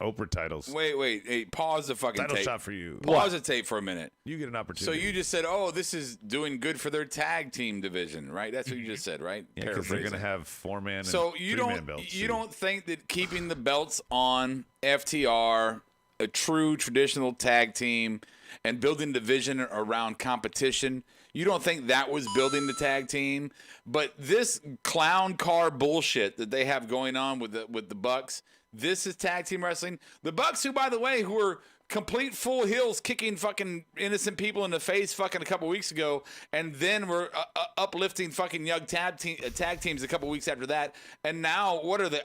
Oprah titles. Wait. Hey, pause the fucking Title tape. shot for you. Pause the tape for a minute. You get an So opportunity. you just said, "Oh, this is doing good for their tag team division," right? That's what you just said, right? because they're going to Paraphrasing. have 4-man and So you 3-man don't belts. you don't think that keeping the belts on FTR, a true traditional tag team, and building division around competition, you don't think that was building the tag team? But this clown car bullshit that they have going on with the Bucks, this is tag team wrestling. The Bucks, who by the way, who were complete full heels kicking fucking innocent people in the face fucking a couple weeks ago, and then we're uplifting fucking young tag teams a couple weeks after that, and now what are they?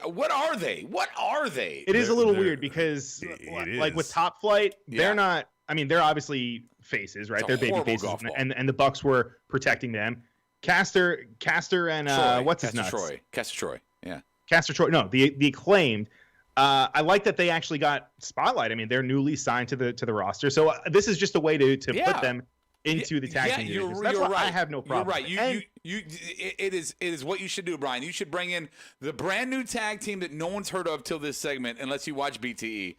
It is a little they're- weird because it like with is. Top Flight, Yeah. they're not. I mean, they're obviously faces, right? It's a They're baby horrible faces, golf ball. and the Bucks were protecting them. Caster, and Troy. what's his Castor nuts? Castor Troy. Yeah. Castor Troy. No, the Acclaimed. I like that they actually got spotlight. I mean, they're newly signed to the roster, so this is just a way to Yeah. put them into the tag team division. So that's you're why right. I have no problem. You're right. It is what you should do, Brian. You should bring in the brand new tag team that no one's heard of till this segment, unless you watch BTE.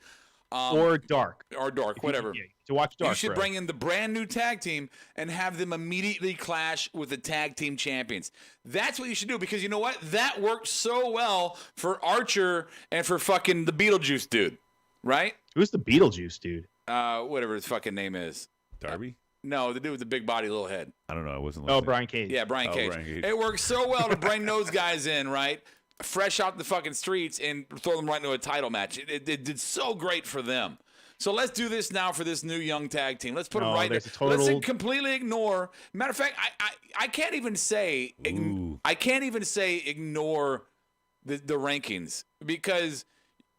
Or Dark, or Dark, whatever. Yeah, to watch Dark. You should bro. bring in the brand new tag team and have them immediately clash with the tag team champions. That's what you should do, because you know what? That worked so well for Archer and for fucking the Beetlejuice dude, right? Who's the Beetlejuice dude? Whatever his fucking name is. Darby? No, the dude with the big body, little head. I don't know. I wasn't Oh, listening. Brian Cage. Yeah, Brian Oh, Cage. Brian Cage. It works so well to bring those guys in, right? Fresh out the fucking streets and throw them right into a title match. It did so great for them. So let's do this now for this new young tag team. Let's put them right there. there's a total- Let's completely ignore. Matter of fact, I can't even say Ooh. ignore the rankings, because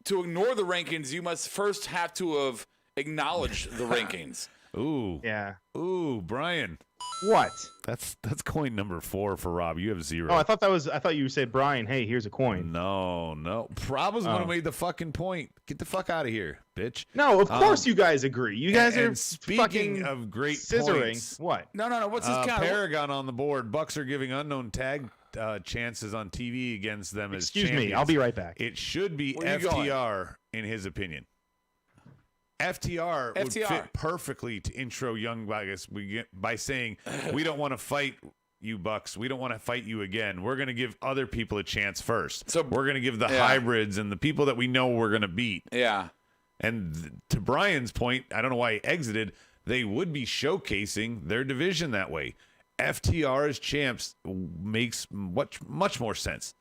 to ignore the rankings, you must first have to have acknowledged the rankings. Ooh. Yeah. Ooh, Brian. What? That's coin number 4 for Rob. You have 0. Oh, I thought you said, Brian, hey, here's a coin. No. Rob was the one who Oh. made the fucking point. Get the fuck out of here, bitch. No, of course you guys agree. You guys and are speaking fucking of great scissoring. points, What? No. What's his count? Paragon on the board. Bucks are giving unknown tag chances on TV against them as Excuse champions. me, I'll be right back. It should be Where you going? FTR, in his opinion. FTR would FTR. fit perfectly to intro young Bucks by saying, we don't want to fight you, Bucks. We don't want to fight you again. We're going to give other people a chance first. So- we're going to give the Yeah. hybrids and the people that we know we're going to beat. Yeah. And to Brian's point, I don't know why he exited, they would be showcasing their division that way. FTR as champs makes much more sense.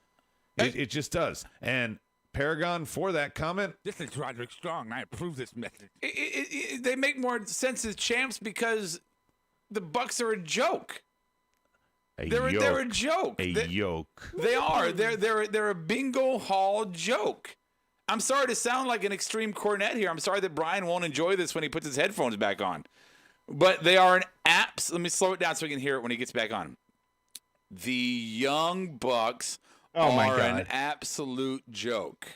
It just does. And Paragon, for that comment, This is Roderick Strong. I approve this message. They make more sense as champs because the Bucks are a joke. They're a joke. yoke. They are. They're a bingo hall joke. I'm sorry to sound like an extreme cornet here. I'm sorry that Brian won't enjoy this when he puts his headphones back on. But they are an apps. Let me slow it down so we can hear it when he gets back on. The Young Bucks my are God. an absolute joke.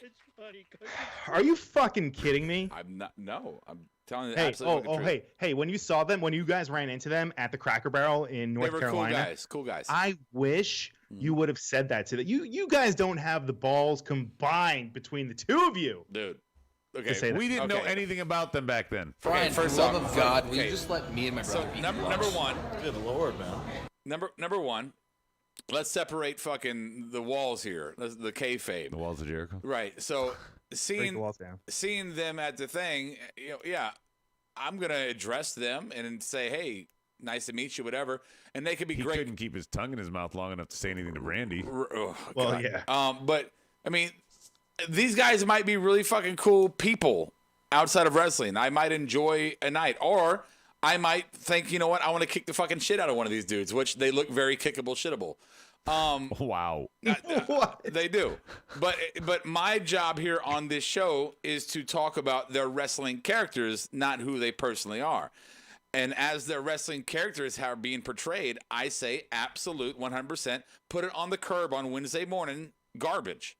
Are you fucking kidding me? I'm not. No, I'm telling you the Hey, absolute fucking truth. hey, when you saw them, when you guys ran into them at the Cracker Barrel in They North were Carolina, cool guys. I wish you would have said that to them. You guys don't have the balls combined between the two of you. Dude. To Okay. say that. We didn't know Okay. anything about them back then. Brian, first for the love off- of God, will okay. you just let me and my So brother eat number lunch? one. Good Lord, man. Number one. Let's separate fucking the walls here. The kayfabe. The Walls of Jericho. Right. So Break the walls down. seeing them at the thing, yeah, I'm gonna address them and say, hey, nice to meet you, whatever. And they could be He great. couldn't keep his tongue in his mouth long enough to say anything to Randy. Oh, Well, God. yeah. But I mean, these guys might be really fucking cool people outside of wrestling. I might enjoy a night, or I might think, you know what, I want to kick the fucking shit out of one of these dudes, which they look very kickable, shittable. Wow. They do. But my job here on this show is to talk about their wrestling characters, not who they personally are. And as their wrestling characters are being portrayed, I say absolute 100%. Put it on the curb on Wednesday morning. Garbage.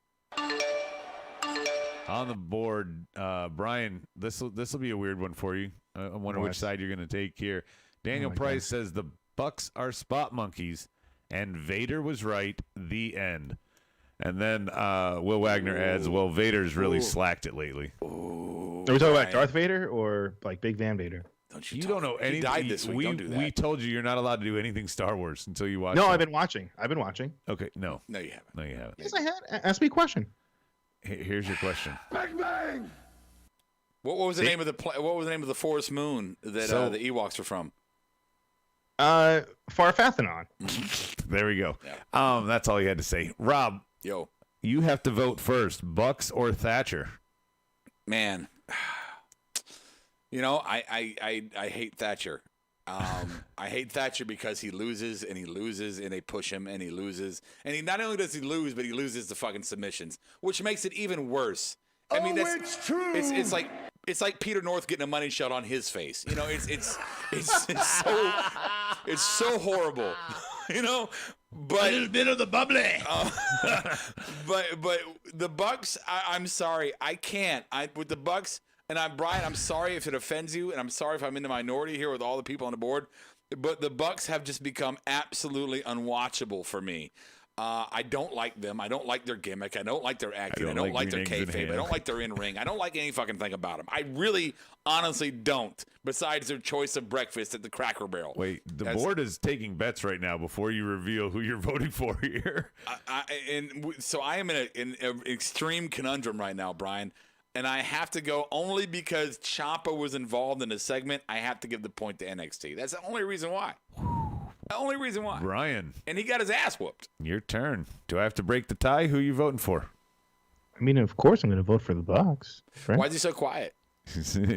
On the board, Brian, this will be a weird one for you. I wonder which side you're going to take here. Daniel Price says the Bucks are spot monkeys, and Vader was right. The end. And then Will Wagner adds, well, Vader's really slacked it lately. Ooh, Are we talking about Darth Vader or like Big Van Vader? You don't know anything. He died this week. Don't do that. We told you you're not allowed to do anything Star Wars until you watch. No, it. I've been watching. Okay, no. No, you haven't. No, you haven't. Yes, I had. Ask me a question. Here's your question. Bang bang. What was the name of the forest moon that the Ewoks were from? Farfathanon. There we go. Yeah. That's all you had to say. Rob, Yo, you have to vote first. Bucks or Thatcher? man. You know, I hate Thatcher. I hate Thatcher because he loses and they push him and he loses. And he not only does he lose, but he loses the fucking submissions, which makes it even worse. I mean, it's true. It's like Peter North getting a money shot on his face. You know, it's so horrible. You know, but a little bit of the bubbly. but the Bucks, I'm sorry, I can't. With the Bucks. And Brian, I'm sorry if it offends you, and I'm sorry if I'm in the minority here with all the people on the board, but the Bucks have just become absolutely unwatchable for me. I don't like them. I don't like their gimmick. I don't like their acting. I don't like their kayfabe. I don't like their in-ring. I don't like any fucking thing about them. I really, honestly don't, besides their choice of breakfast at the Cracker Barrel. Wait, the board is taking bets right now before you reveal who you're voting for here. So I am in an extreme conundrum right now, Brian. And I have to go only because Ciampa was involved in the segment. I have to give the point to NXT. That's the only reason why. The only reason why. Brian. And he got his ass whooped. Your turn. Do I have to break the tie? Who are you voting for? I mean, of course, I'm going to vote for the Bucks. Right? Why is he so quiet?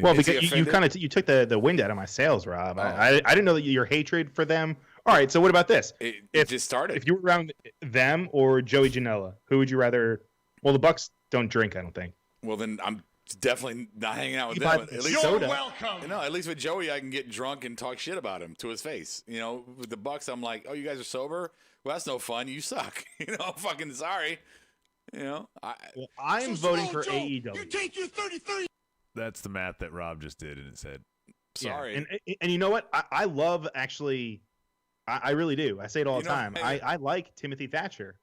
Well, because you took the wind out of my sails, Rob. Oh. I didn't know that your hatred for them. All right, so what about this? It just started. If you were around them or Joey Janela, who would you rather? Well, the Bucks don't drink, I don't think. Well, then I'm definitely not hanging out with You them. bought At least, soda. Welcome. no, at least with Joey, I can get drunk and talk shit about him to his face. You know, with the Bucks, I'm like, oh, you guys are sober? Well, that's no fun. You suck. You know, I'm fucking sorry. You know, Well, I'm voting for AEW. You take your 33. That's the math that Rob just did in his head. sorry. Yeah. And you know what? I love actually. I really do. I say it all the time. I like Timothy Thatcher.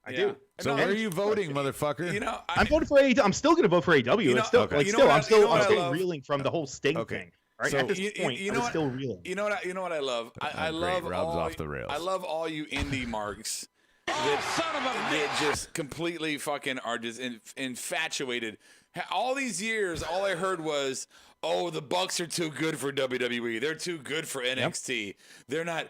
I do. So where are you voting, motherfucker? You know, I'm voting for AEW. I'm still going to vote for AEW. You know, It's still, okay. like, You know still, what I'm still, I I'm still love? reeling from the whole Sting Okay. thing. Right So at this you point, know I'm what? still reeling. You know what I love? I Great. love Rob's all, off the rails. I love all you indie marks that just completely fucking are just infatuated. All these years, all I heard was, "Oh, the Bucks are too good for WWE. They're too good for NXT. They're not."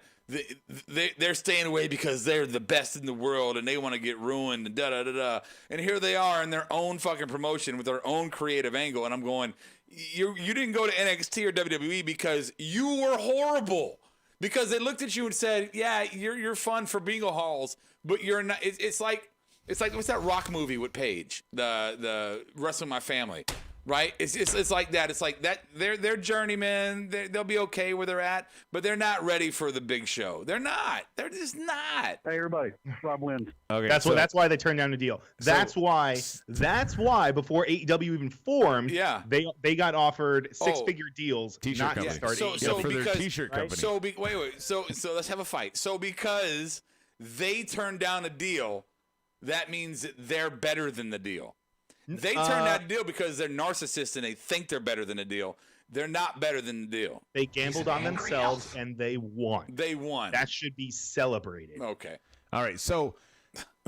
They're staying away because they're the best in the world and they want to get ruined and da-da-da-da. And here they are in their own fucking promotion with their own creative angle. And I'm going, you didn't go to NXT or WWE because you were horrible. Because they looked at you and said, yeah, you're fun for bingo halls, but you're not. It's like what's that Rock movie with Paige, the Wrestling My Family. Right? It's like that. It's like that. They're journeymen. They'll be okay where they're at, but they're not ready for the big show. They're not. They're just not. Hey everybody, Rob wins. Okay, That's why they turned down the deal. That's why before AEW even formed, Yeah. they got offered six-figure deals T-shirt not company. to start So- AEW. so for their because- T-shirt right? company. Wait. So let's have a fight. So because they turned down a deal, that means that they're better than the deal. They turned down a deal because they're narcissists and they think they're better than the deal. They're not better than the deal. They gambled on themselves and they won. They won. That should be celebrated. Okay. All right, so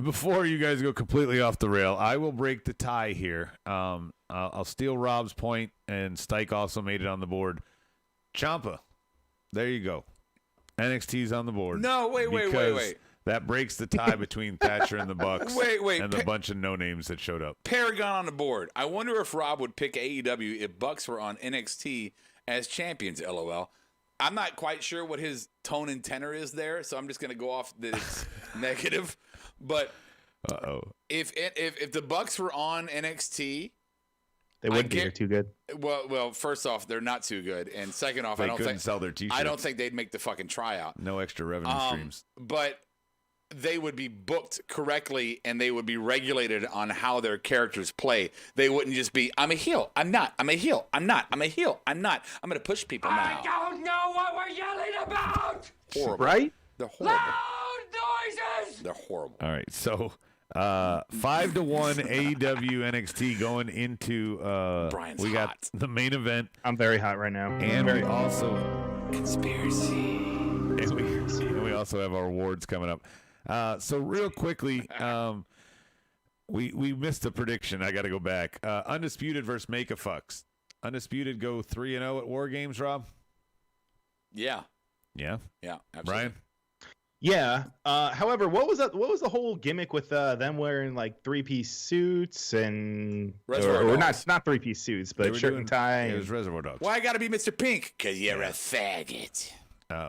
before you guys go completely off the rail, I will break the tie here. I'll steal Rob's point, and Stike also made it on the board. Ciampa, there you go. NXT's on the board. No, wait. That breaks the tie between Thatcher and the Bucks. Wait. And the bunch of no names that showed up. Paragon on the board. I wonder if Rob would pick AEW if Bucks were on NXT as champions. LOL. I'm not quite sure what his tone and tenor is there, so I'm just going to go off that it's negative. But if the Bucks were on NXT, they wouldn't be. They're too good. Well, first off, they're not too good, and second off, they couldn't sell their T-shirts. I don't think they'd make the fucking tryout. No extra revenue streams. But they would be booked correctly, and they would be regulated on how their characters play. They wouldn't just be, I'm a heel, I'm not, I'm a heel, I'm not, I'm a heel, I'm not. I'm going to push people now. I don't know what we're yelling about! Horrible. Right? They're horrible. Loud noises! They're horrible. All right, so 5-1 AEW NXT going into Brian's we got hot. the main event. I'm very hot right now. And we also Conspiracy. and we also have our awards coming up. So real quickly, we missed a prediction. I got to go back. Undisputed versus Make a Fucks. Undisputed go 3-0 at War Games, Rob? Yeah. Yeah. Yeah, absolutely. Brian? Yeah. However, what was the whole gimmick with them wearing like 3-piece suits and or not 3-piece suits, but shirt and tie? It was Reservoir Dogs. Why I got to be Mr. Pink? Because you're a faggot.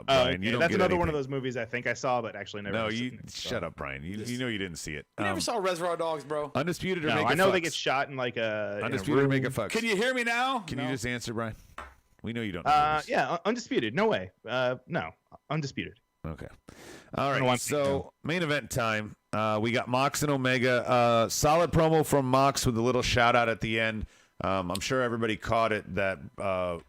Brian, you don't that's get another anything. one of those movies I think I saw, but actually never. No, seen it, shut up, Brian. You know you didn't see it. You never saw Reservoir Dogs, bro? Undisputed or No, Make a I know Fucks? they get shot in like a Undisputed or Make a Fucks? Can you hear me now? Can you just answer, Brian? We know you don't know this. Yeah, Undisputed. No way. No, Undisputed. Okay. All I don't right. want So main event time. We got Mox and Omega. Solid promo from Mox with a little shout out at the end. I'm sure everybody caught it that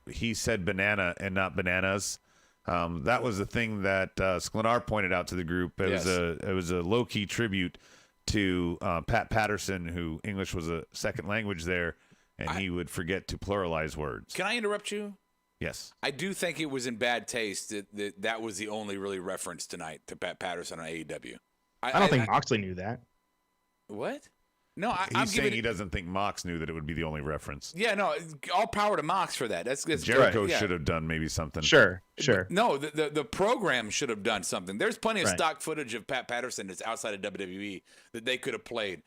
he said banana and not bananas. That was the thing that Sklenar pointed out to the group. It was a low key tribute to Pat Patterson, who English was a second language there, and he would forget to pluralize words. Can I interrupt you? Yes. I do think it was in bad taste that was the only really reference tonight to Pat Patterson on AEW. I don't think Moxley knew that. What? No, I'm saying he doesn't think Mox knew that it would be the only reference. Yeah, no, all power to Mox for that. That's Jericho right. should have done maybe something. Sure. No, the program should have done something. There's plenty of stock footage of Pat Patterson that's outside of WWE that they could have played.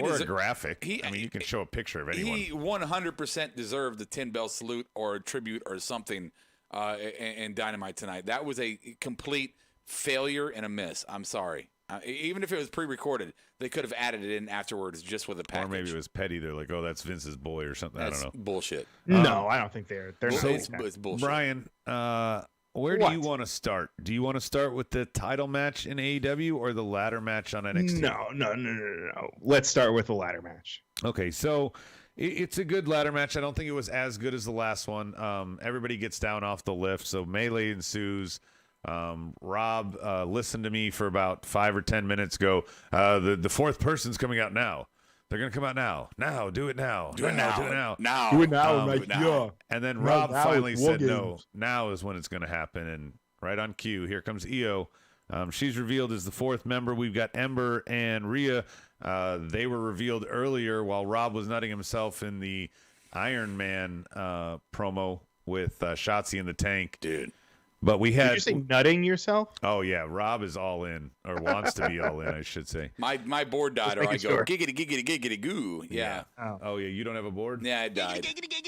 Or a graphic. I mean, you can show a picture of anyone. He 100% deserved the 10-bell salute or a tribute or something in Dynamite tonight. That was a complete failure and a miss. I'm sorry. Even if it was pre-recorded, they could have added it in afterwards just with a package. Or maybe it was petty. They're like, oh, that's Vince's boy or something. That's I don't know. Bullshit. No, I don't think they're not. It's bullshit. Brian, where do you want to start? Do you want to start with the title match in AEW or the ladder match on NXT? No. Let's start with the ladder match. Okay, so it's a good ladder match. I don't think it was as good as the last one. Everybody gets down off the lift, so melee ensues. Rob listened to me for about 5 or 10 minutes ago. The fourth person's coming out now. They're going to come out now. Now, do it now. Do it now. Do it now. Now. Do it now. Do it now. And then No, Rob now finally it's War said, no, Games. now is when it's going to happen. And right on cue, here comes Io. She's revealed as the fourth member. We've got Ember and Rhea. They were revealed earlier while Rob was nutting himself in the Iron Man promo with Shotzi in the tank. Dude. But we had. Did you say nutting yourself? Oh, yeah. Rob is all in, or wants to be all in, I should say. My board died, or I go, giggity, goo. Yeah. Oh, yeah. You don't have a board? Yeah, it died.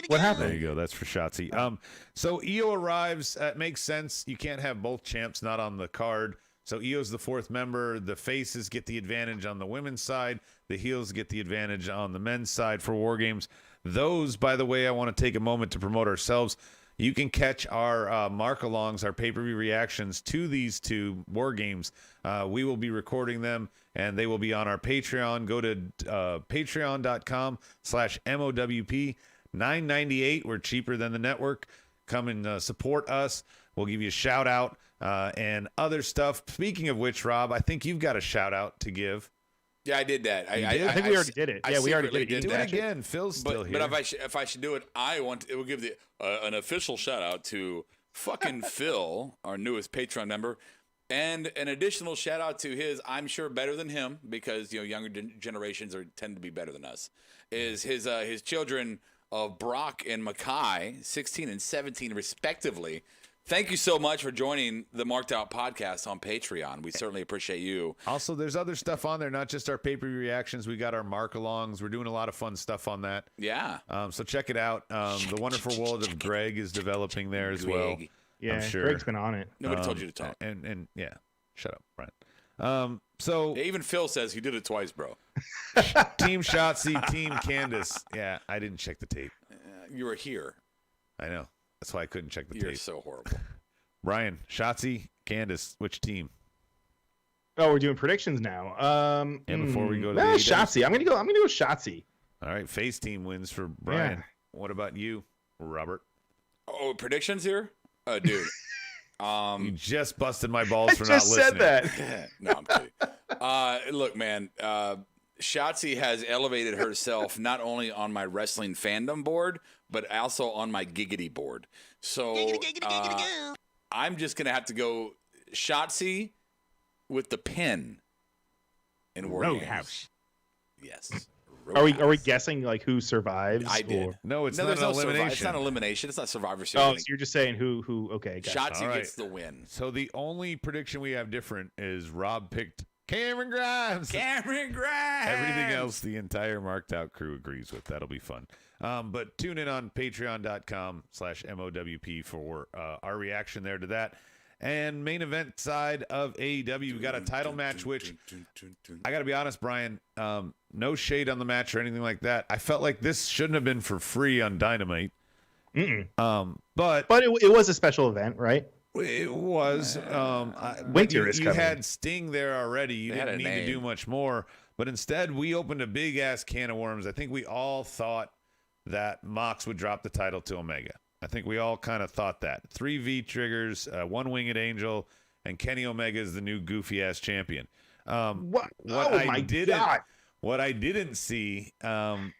What happened? There you go. That's for Shotzi. So Io arrives. It makes sense. You can't have both champs not on the card. So Io's the fourth member. The faces get the advantage on the women's side. The heels get the advantage on the men's side for War Games. Those, by the way, I want to take a moment to promote ourselves. You can catch our mark-alongs, our pay-per-view reactions to these two War Games. We will be recording them, and they will be on our Patreon. Go to patreon.com/MOWP. $9.98. We're cheaper than the network. Come and support us. We'll give you a shout-out and other stuff. Speaking of which, Rob, I think you've got a shout-out to give. Yeah, I did that. I think we already did it. Yeah, we already did it. Do it again. Phil's still here. But if I should do it, it will give an official shout out to fucking Phil, our newest Patreon member, and an additional shout out to his. I'm sure better than him because younger generations tend to be better than us. Is his children of Brock and Makai, 16 and 17 respectively. Thank you so much for joining the Marked Out podcast on Patreon. We certainly appreciate you. Also, there's other stuff on there, not just our pay-per-view reactions. We got our mark-alongs. We're doing a lot of fun stuff on that. Yeah. So check it out. The wonderful world of Greg is developing there as well. Yeah, I'm sure. Greg's been on it. Nobody told you to talk. And yeah, shut up, Brian. So Even Phil says he did it twice, bro. Team Shotzi, Team Candace. Yeah, I didn't check the tape. You were here. I know. That's why I couldn't check the You're tape. so horrible. Brian, Shotzi, Candace, which team? Oh, we're doing predictions now. And before we go to Shotzi. I'm gonna go Shotzi. All right, face team wins for Brian. What about you, Robert? Oh, predictions here? Dude. You just busted my balls for not just listening. said that. No, I'm kidding. Look, man, Shotzi has elevated herself not only on my wrestling fandom board, but also on my giggity board. So I'm just going to have to go Shotzi with the pin in Roadhouse. Yes. Are we guessing like who survives? I did. Or... No, it's not there's an no elimination. It's not elimination. It's not Survivor Oh, Series. so you're just saying who? Okay, gotcha. Shotzi All right. gets the win. So the only prediction we have different is Rob picked Cameron Grimes. Cameron Grimes. Everything else, the entire Marked Out crew agrees with. That'll be fun. But tune in on patreon.com/MOWP for our reaction there to that. And main event side of AEW, we got a title match, which I got to be honest, Brian, no shade on the match or anything like that. I felt like this shouldn't have been for free on Dynamite. But it was a special event, right? it was. Winter is you coming. had Sting there already. You They had didn't a need to name. do much more. But instead, we opened a big-ass can of worms. I think we all thought that Mox would drop the title to Omega. I think we all kind of thought that. 3 V-triggers, 1 Winged Angel, and Kenny Omega is the new goofy-ass champion. What? What Oh I my didn't, God. What I didn't see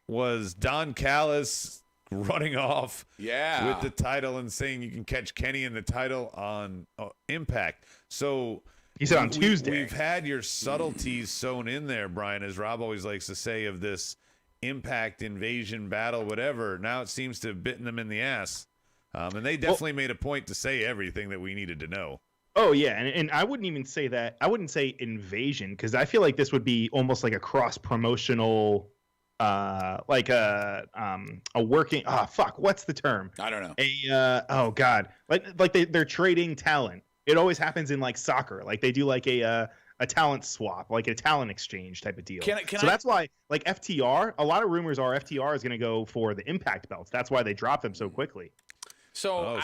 was Don Callis running off Yeah. with the title and saying you can catch Kenny in the title on Impact. So He said on Tuesday. We've had your subtleties sewn in there, Brian, as Rob always likes to say, of this Impact invasion battle, whatever. Now it seems to have bitten them in the ass. And they definitely made a point to say everything that we needed to know. Oh yeah, and I wouldn't even say that. I wouldn't say invasion because I feel like this would be almost like a cross promotional, like a working. What's the term? I don't know. Oh god, like they're trading talent. It always happens in like soccer. Like they do like a talent swap, like a talent exchange type of deal. That's why like FTR. A lot of rumors are FTR is going to go for the Impact belts. That's why they dropped them so quickly. So,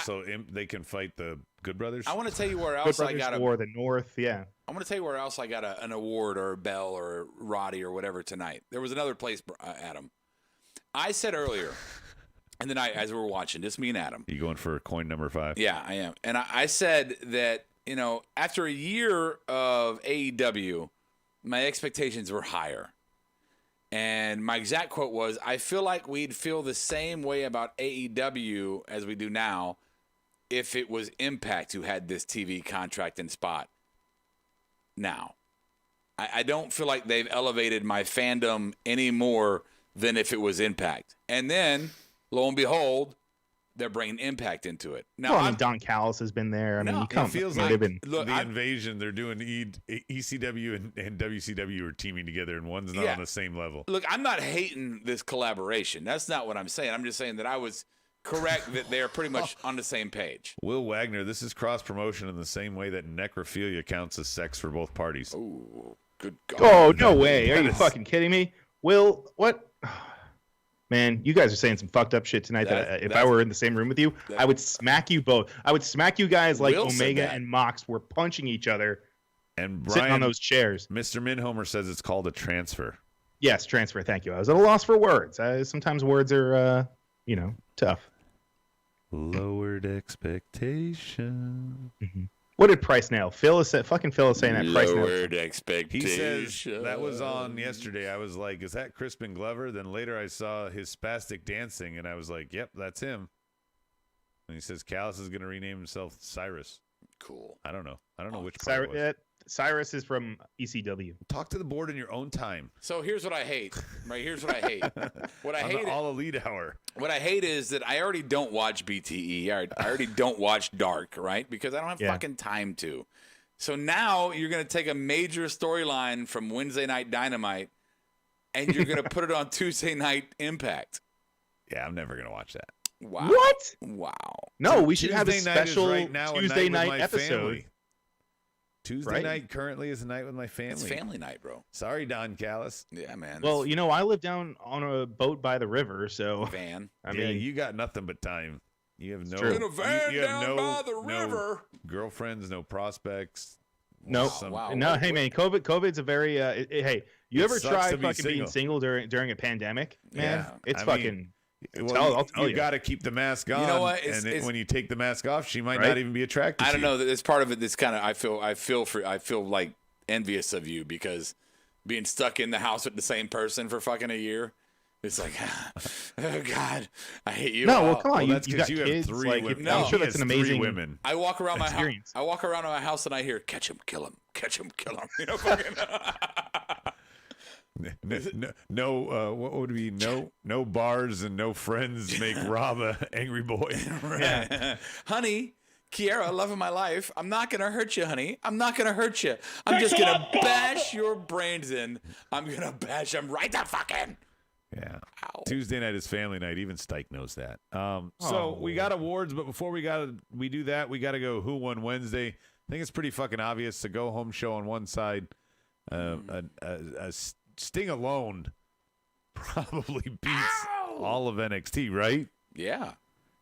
They can fight the Good Brothers? I want to tell you where Good else I Brothers got or the North. Yeah. I want to tell you where else I got an award or a bell or a Roddy or whatever tonight. There was another place, Adam. I said earlier in the night as we were watching, just me and Adam. You going for coin number 5? Yeah, I am. And I said that, after a year of AEW, my expectations were higher. And my exact quote was, I feel like we'd feel the same way about AEW as we do now if it was Impact who had this TV contract and spot now. I don't feel like they've elevated my fandom any more than if it was Impact. And then, lo and behold, they're bringing Impact into it. Now, Well, I mean, Don Callis has been there. I mean, you It come. feels they've like been. the invasion. They're doing ECW and WCW are teaming together, and one's not on the same level. Look, I'm not hating this collaboration. That's not what I'm saying. I'm just saying that I was correct that they're pretty much on the same page. Will Wagner, this is cross promotion in the same way that necrophilia counts as sex for both parties. Ooh, good God. Oh no way! Are you fucking kidding me? Will, what? Man, you guys are saying some fucked up shit tonight. That if I were in the same room with you, I would smack you both. I would smack you guys like Will said Omega that. and Mox were punching each other, And sitting Brian, on those chairs. Mr. Minhomer says it's called a transfer. Yes, transfer. Thank you. I was at a loss for words. Sometimes words are, tough. Lowered expectation. What did Price nail? Fucking Phil is saying that Price nailed. Lowered He expectations. says that was on yesterday. I was like, is that Crispin Glover? Then later I saw his spastic dancing, and I was like, yep, that's him. And he says Callis is going to rename himself Cyrus. Cool. I don't know which part it was. Cyrus is from ECW. Talk to the board in your own time. So here's what I hate. Right, here's what I hate. What I On hate. the All Elite Hour. What I hate is that I already don't watch BTE. I already don't watch Dark, right? Because I don't have fucking time to. So now you're going to take a major storyline from Wednesday Night Dynamite and you're going to put it on Tuesday Night Impact. Yeah, I'm never going to watch that. Wow. What? Wow. No, we should have a Tuesday night is special right now a Tuesday night with night my episode. family. Tuesday Right? night currently is a night with my family. It's family night, bro. Sorry, Don Callis. Yeah, man. Well, you know, I live down on a boat by the river, so van. I Yeah, mean, you got nothing but time. You have no true. In a van you have down no, by the no river. girlfriends, no prospects. no, Wow. no. Hey, man, COVID's a very. Hey, you It ever sucks tried to be fucking being single during a pandemic? Man, Yeah, it's I fucking. mean, Well, I'll tell you you. got to keep the mask on. You know what? When you take the mask off, she might Right? not even be attracted. I to don't you. know. It's part of it. That's kind of I feel like envious of you because being stuck in the house with the same person for fucking a year. It's like, oh God, I hate you. No, well, come on, Well, you, that's you 'cause got you have kids. three Like, women. No, I'm sure he that's an has three amazing women. I walk around my house. experience. I walk around my house and I hear, catch him, kill him, catch him, kill him. You know, fucking. No, what would it be? No bars and no friends make Rob a angry boy. Yeah. Honey, Kiara, love of my life, I'm not going to hurt you, honey. I'm not going to hurt you. I'm just going to bash your brains in. I'm going to bash them right the fucking. Yeah. Ow. Tuesday night is family night. Even Stike knows that. So we got awards, but before we do that, we got to go Who Won Wednesday. I think it's pretty fucking obvious. The go home show on one side, a Sting alone probably beats all of NXT, right? Yeah.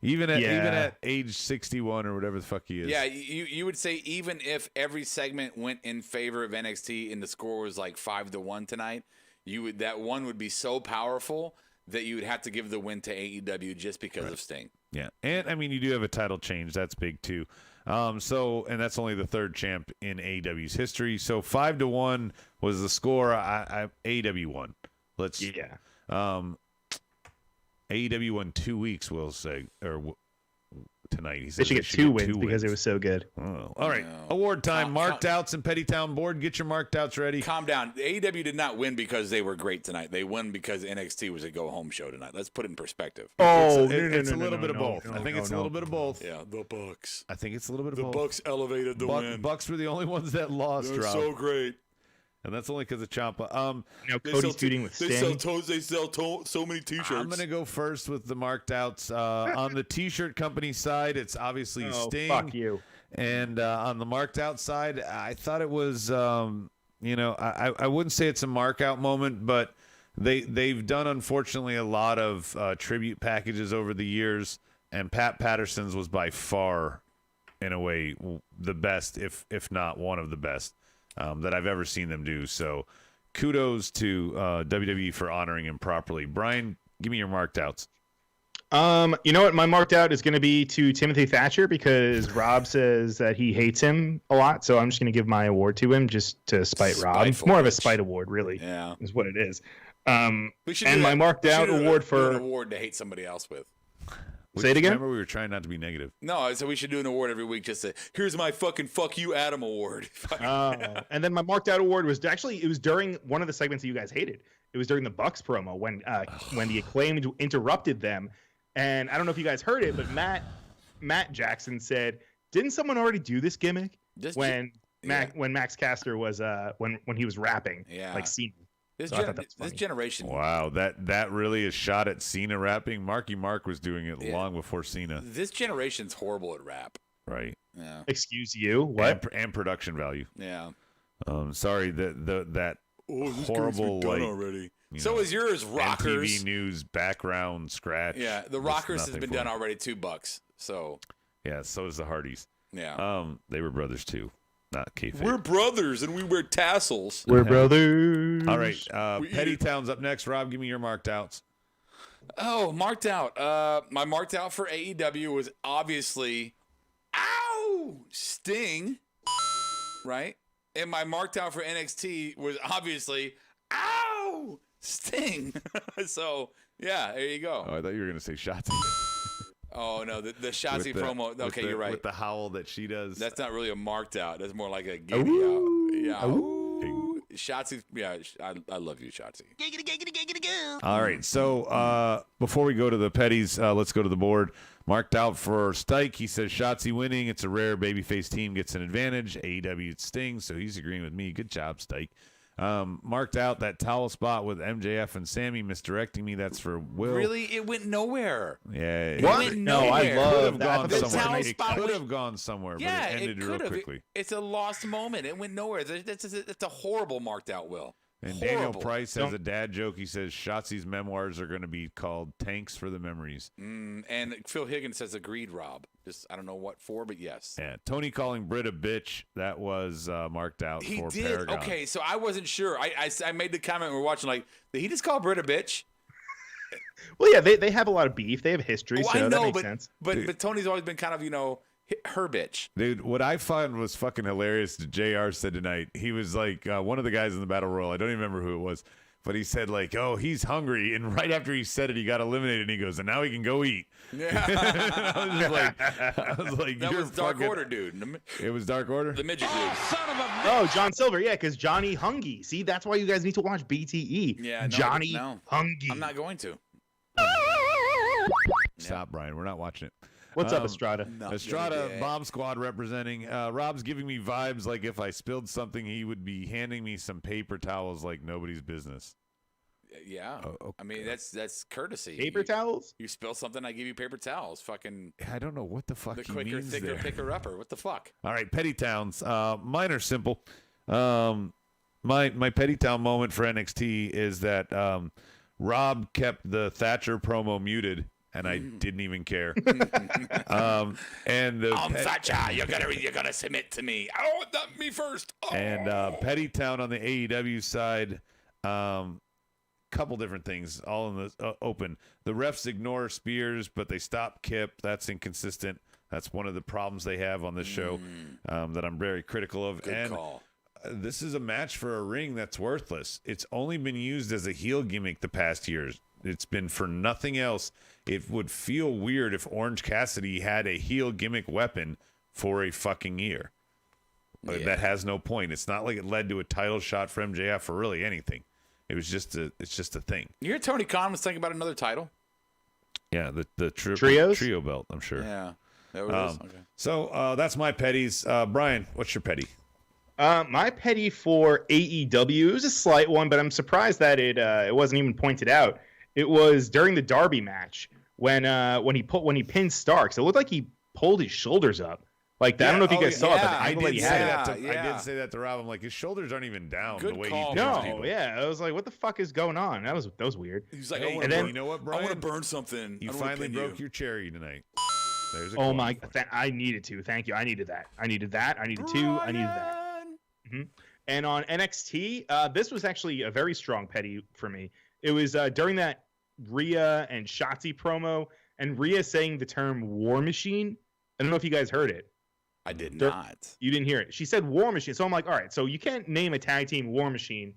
Even at age 61 or whatever the fuck he is. Yeah, you would say even if every segment went in favor of NXT and the score was like 5-1 tonight, that one would be so powerful that you would have to give the win to AEW just because of Sting. Yeah, and I mean you do have a title change. That's big too. And that's only the third champ in AEW's history. So 5-1 was the score. AEW won. AEW won 2 weeks. We'll say tonight. He said They should get two wins because it was so good. Oh. All right, No. award time. Marked outs and Pettytown board. Get your marked outs ready. Calm down. AEW did not win because they were great tonight. They won because NXT was a go-home show tonight. Let's put it in perspective. It's a little bit of both. I think it's a little bit of both. Yeah, the Bucks. I think it's a little bit of The both. Bucks elevated the win. Bucks were the only ones that lost. They're Rob. so great. And that's only because of Ciampa. Cody's feuding with Sting. They sell so many T-shirts. I'm going to go first with the marked outs. On the T-shirt company side, it's obviously Sting. Fuck you. And on the marked out side, I thought it was, I wouldn't say it's a mark out moment, but they've done, unfortunately, a lot of tribute packages over the years. And Pat Patterson's was by far, in a way, the best, if not one of the best. That I've ever seen them do. So kudos to WWE for honoring him properly. Brian, give me your marked outs. You know what? My marked out is going to be to Timothy Thatcher because Rob says that he hates him a lot. So I'm just going to give my award to him just to spite Rob. Spiteful More of a bitch. spite award, really. Yeah. Is what it is. We should And my marked out award for an award to hate somebody else with. Say it again. Remember, we were trying not to be negative. No, so we should do an award every week. Just say, here's my fucking fuck you Adam award. And then my marked out award was it was during one of the segments that you guys hated. It was during the Bucks promo when the Acclaimed interrupted them. And I don't know if you guys heard it, but Matt Jackson said, "Didn't someone already do this gimmick when Max Caster was when he was rapping like Cena?" This, So I thought that was this funny. generation. Wow, that really is shot at Cena rapping. Marky Mark was doing it long before Cena. This generation's horrible at rap. Right. Yeah. Excuse you? What? And production value. Yeah. Sorry, that horrible like already. you So know, is yours, Rockers? MTV News background scratch. Yeah, the Just Rockers has nothing been for done me. already $2. So Yeah, so is the Hardys. yeah. They were brothers too, not kayfabe. We're brothers and we wear tassels. We're brothers. All right, We eat Pettytown's up next. Rob, give me your marked outs. Oh, marked out. My marked out for AEW was obviously, Sting, right? And my marked out for NXT was obviously, Sting. So yeah, there you go. Oh, I thought you were gonna say Shotzi. Oh no, the Shotzi With promo. Okay, you're right. With the howl that she does. That's not really a marked out. That's more like a giddy out. Yeah. Ooh. Shotzi. Yeah, I love you, Shotzi. All right, so before we go to the petties, let's go to the board. Marked out for Stike. He says Shotzi winning. It's a rare babyface team gets an advantage. AEW it stings, so he's agreeing with me. Good job, Stike. Marked out that towel spot with MJF and Sammy misdirecting me. That's for Will. Really? It went nowhere. Yeah. It went nowhere. I love that. It Could have gone somewhere, but Yeah, it ended real quickly. It's a lost moment. It went nowhere. It's a horrible marked out, Will. And Horrible. Daniel Price has a dad joke. He says Shotzi's memoirs are going to be called Tanks for the Memories. And Phil Higgins says agreed, Rob. Just I don't know what for, but yes. Yeah, Tony calling Britt a bitch. That was marked out He for did. Paragon. Okay, so I wasn't sure. I made the comment when we were watching, like, did he just call Britt a bitch? Well, yeah, they have a lot of beef. They have history, so I know, that makes but, sense. But Tony's always been kind of, her bitch. Dude, what I found was fucking hilarious. JR said tonight, he was like, one of the guys in the Battle Royal, I don't even remember who it was, but he said, like, oh, he's hungry. And right after he said it, he got eliminated. And he goes, and now he can go eat. Yeah. I was like, That you're was Dark fucking... Order, dude. It was Dark Order? The midget dude. Oh, John Silver, yeah, because Johnny Hungy. See, that's why you guys need to watch BTE. Yeah, no, Johnny no. Hungy. I'm not going to. Stop, Brian. We're not watching it. What's up, Estrada? Estrada, Bomb Squad representing. Rob's giving me vibes like if I spilled something, he would be handing me some paper towels like nobody's business. Yeah. Oh, okay. I mean, that's courtesy. Paper towels? You spill something, I give you paper towels. Fucking I don't know what the fuck the he quicker, means thicker, there. picker upper. What the fuck? All right, Petty Towns. Mine are simple. My Petty Town moment for NXT is that Rob kept the Thatcher promo muted, and I didn't even care. And the Thatcher, you're gonna submit to me. Oh, not me first. Oh. And Petty Town on the AEW side, couple different things, all in the open. The refs ignore Spears, but they stop Kip. That's inconsistent. That's one of the problems they have on this show that I'm very critical of. Good call. This is a match for a ring that's worthless. It's only been used as a heel gimmick the past years. It's been for nothing else. It would feel weird if Orange Cassidy had a heel gimmick weapon for a fucking year. But that has no point. It's not like it led to a title shot for MJF or really anything. It's just a thing. You hear Tony Khan was thinking about another title? Yeah, the Trios? trio belt, I'm sure. Yeah. That was okay. So that's my petties. Brian, what's your petty? My petty for AEW, it was a slight one, but I'm surprised that it wasn't even pointed out. It was during the Darby match when he pinned Starks. It looked like he pulled his shoulders up. Like that. I don't know if you guys saw it, but the angle that he had. I did say that to Rob. I'm like, his shoulders aren't even down Good the way call, he No, people. yeah, I was like, what the fuck is going on? That was weird. He's like, Hey, I and then, you know what, Brian? I want to burn something. You finally broke your cherry tonight. There's a Oh quote. my! I needed to. Thank you. I needed that. I needed that. I needed two. I needed that. Mm-hmm. And on NXT, this was actually a very strong petty for me. It was during that Rhea and Shotzi promo, and Rhea saying the term "War Machine." I don't know if you guys heard it. I did not. You didn't hear it. She said War Machine. So I'm like, all right, so you can't name a tag team War Machine,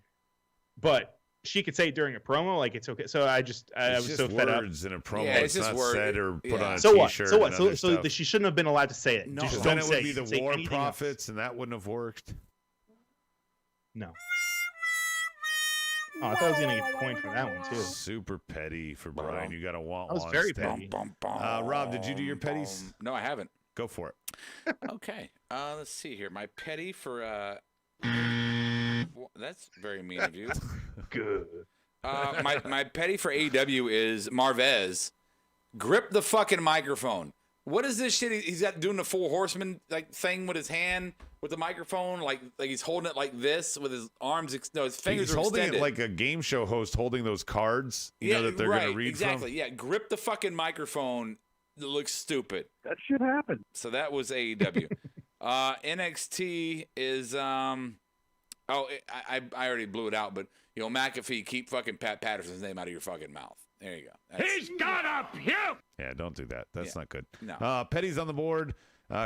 but she could say it during a promo, like it's okay. So I was so fed up. Words in a promo. Yeah, it's it's not just said or put on a So what? t-shirt. So what? and So other stuff. she shouldn't have been allowed to say it. No. Just Then don't it say would be it. the Say War anything else. Prophets, and that wouldn't have worked. No. Oh, I thought I was gonna get a point for that one too. Super petty for Brian. You got to want That was one. very still. petty. Rob, did you do your petties? No, I haven't. Go for it. Okay. Let's see here. My petty for well, that's very mean of you. Good. My petty for AEW is Marvez. Grip the fucking microphone. What is this shit? He's got doing the Four Horsemen like thing with his hand with the microphone, like he's holding it like this with his arms. His fingers He's are holding extended. it like a game show host holding those cards. You know that they're going to read exactly. from. Yeah, grip the fucking microphone. It looks stupid. That shit happened. So that was AEW. NXT is I already blew it out, but McAfee, keep fucking Pat Patterson's name out of your fucking mouth. There you go. He's gonna puke! Yeah, don't do that. That's not good. No. Petty's on the board.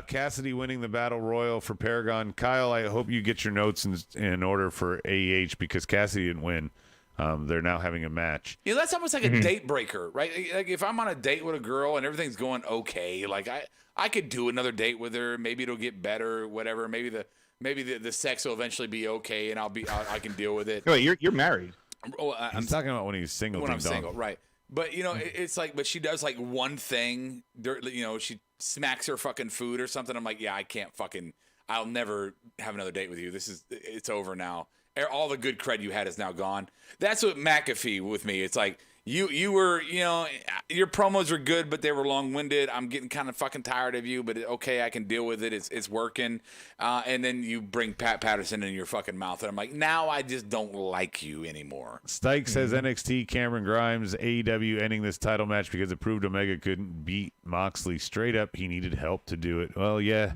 Cassidy winning the Battle Royal for Paragon. Kyle, I hope you get your notes in order for AEH because Cassidy didn't win. They're now having a match. That's almost like a date breaker, right? Like if I'm on a date with a girl and everything's going okay, like I could do another date with her. Maybe it'll get better, whatever. Maybe maybe the sex will eventually be okay, and I can deal with it. No, you're married. Oh, I'm talking about when he's single. When I'm single, right? But it's like, but she does like one thing. She smacks her fucking food or something. I'm like, yeah, I'll never have another date with you. It's over now. All the good cred you had is now gone. That's what McAfee with me. It's like you were, your promos were good, but they were long-winded. I'm getting kind of fucking tired of you, but okay, I can deal with it. It's working. And then you bring Pat Patterson in your fucking mouth, and I'm like, now I just don't like you anymore. Stike says NXT Cameron Grimes, AEW ending this title match because it proved Omega couldn't beat Moxley. Straight up, he needed help to do it. Well, yeah.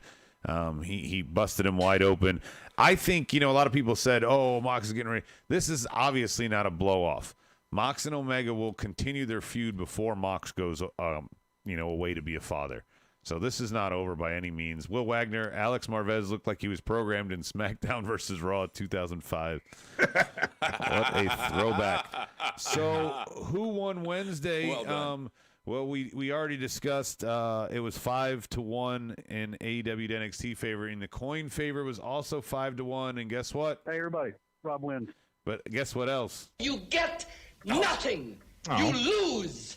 He busted him wide open. I think, a lot of people said, oh, Mox is getting ready. This is obviously not a blow-off. Mox and Omega will continue their feud before Mox goes, away to be a father. So this is not over by any means. Will Wagner, Alex Marvez looked like he was programmed in SmackDown versus Raw 2005. What a throwback. So who won Wednesday? Well done. Well, we already discussed it was 5-1 in AEW to NXT favor. And the coin favor was also 5-1. And guess what? Hey, everybody. Rob wins. But guess what else? You get nothing. Oh. You lose.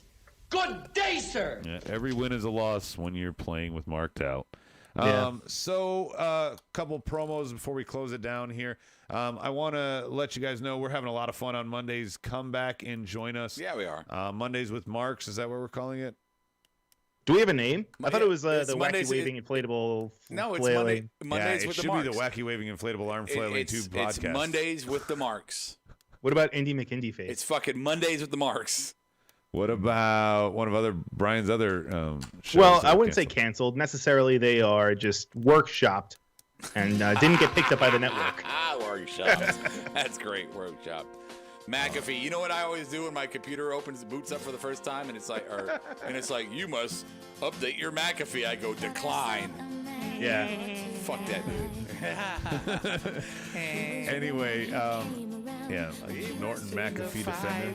Good day, sir. Yeah, every win is a loss when you're playing with marked out. Yeah. So a couple promos before we close it down here. I want to let you guys know we're having a lot of fun on Mondays. Come back and join us. Yeah, we are. Mondays with Marks. Is that what we're calling it? Do we have a name? I thought it was It's the Mondays- wacky waving inflatable. No, it's flailing. Mondays it with the should Marks. be the wacky waving inflatable arm flailing tube It's podcast. Mondays with the Marks. What about Indy McIndy face? It's fucking Mondays with the Marks. What about one of Brian's other shows? Well, that I were wouldn't say canceled necessarily. They are just workshopped and didn't get picked up by the network. Workshop. That's great. Workshop. McAfee. You know what I always do when my computer boots up for the first time, and it's like, you must update your McAfee. I go decline. Yeah. Fuck that dude. Anyway, Norton McAfee defender.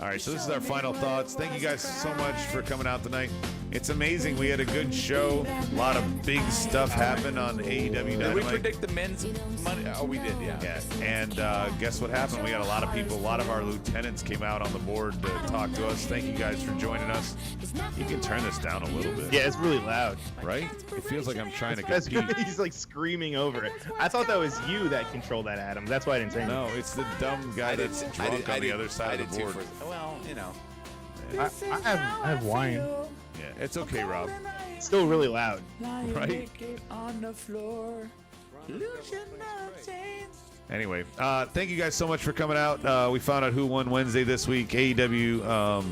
All right, so this is our final thoughts. Thank you guys so much for coming out tonight. It's amazing. We had a good show. A lot of big stuff happened on AEW Dynamite. Did we predict the men's money? Oh, we did, yeah. Yeah, and guess what happened? We had a lot of people. A lot of our lieutenants came out on the board to talk to us. Thank you guys for joining us. You can turn this down a little bit. Yeah, it's really loud. Right? It feels like I'm trying to That's compete. good. He's like screaming over it. I thought that was you that controlled that, Adam. That's why I didn't say anything. No, it's the dumb guy that's drunk on the other side of the board. Well, you know. I have wine. Yeah, it's okay, Rob. It's still really loud. Right? Anyway, thank you guys so much for coming out. We found out who won Wednesday this week. AEW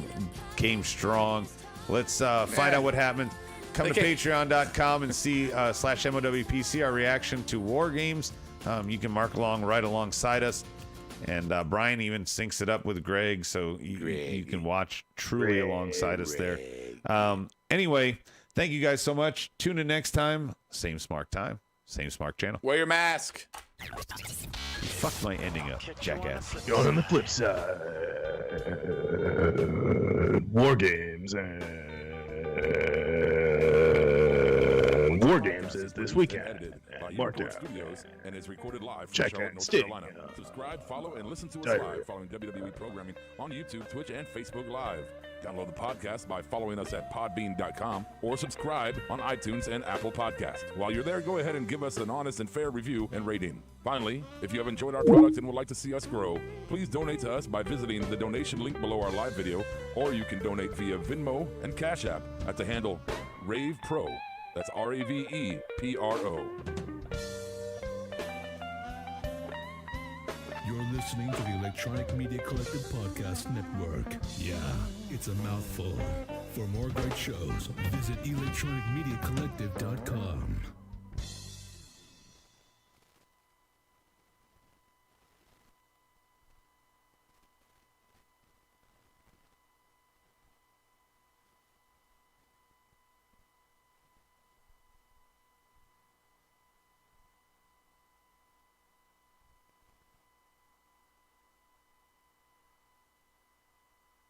came strong. Let's find out what happened. Come to patreon.com and see /MOWPC, our reaction to War Games. You can mark along right alongside us. And Brian even syncs it up with Greg, so you can watch truly alongside us there. Anyway, thank you guys so much. Tune in next time. Same smart time. Same smart channel. Wear your mask. You fucked my ending up, jackass. Going on the flip side. War Games and War Games is this weekend. Markdown. Studios and is recorded live from Check Charlotte, and North stick. Carolina. Subscribe, follow, and listen to us Sorry. live following WWE programming on YouTube, Twitch, and Facebook Live. Download the podcast by following us at podbean.com or subscribe on iTunes and Apple Podcasts. While you're there, go ahead and give us an honest and fair review and rating. Finally, if you have enjoyed our product and would like to see us grow, please donate to us by visiting the donation link below our live video, or you can donate via Venmo and Cash App at the handle Ravepro. That's RAVEPRO. You're listening to the Electronic Media Collective Podcast Network. Yeah, it's a mouthful. For more great shows, visit electronicmediacollective.com.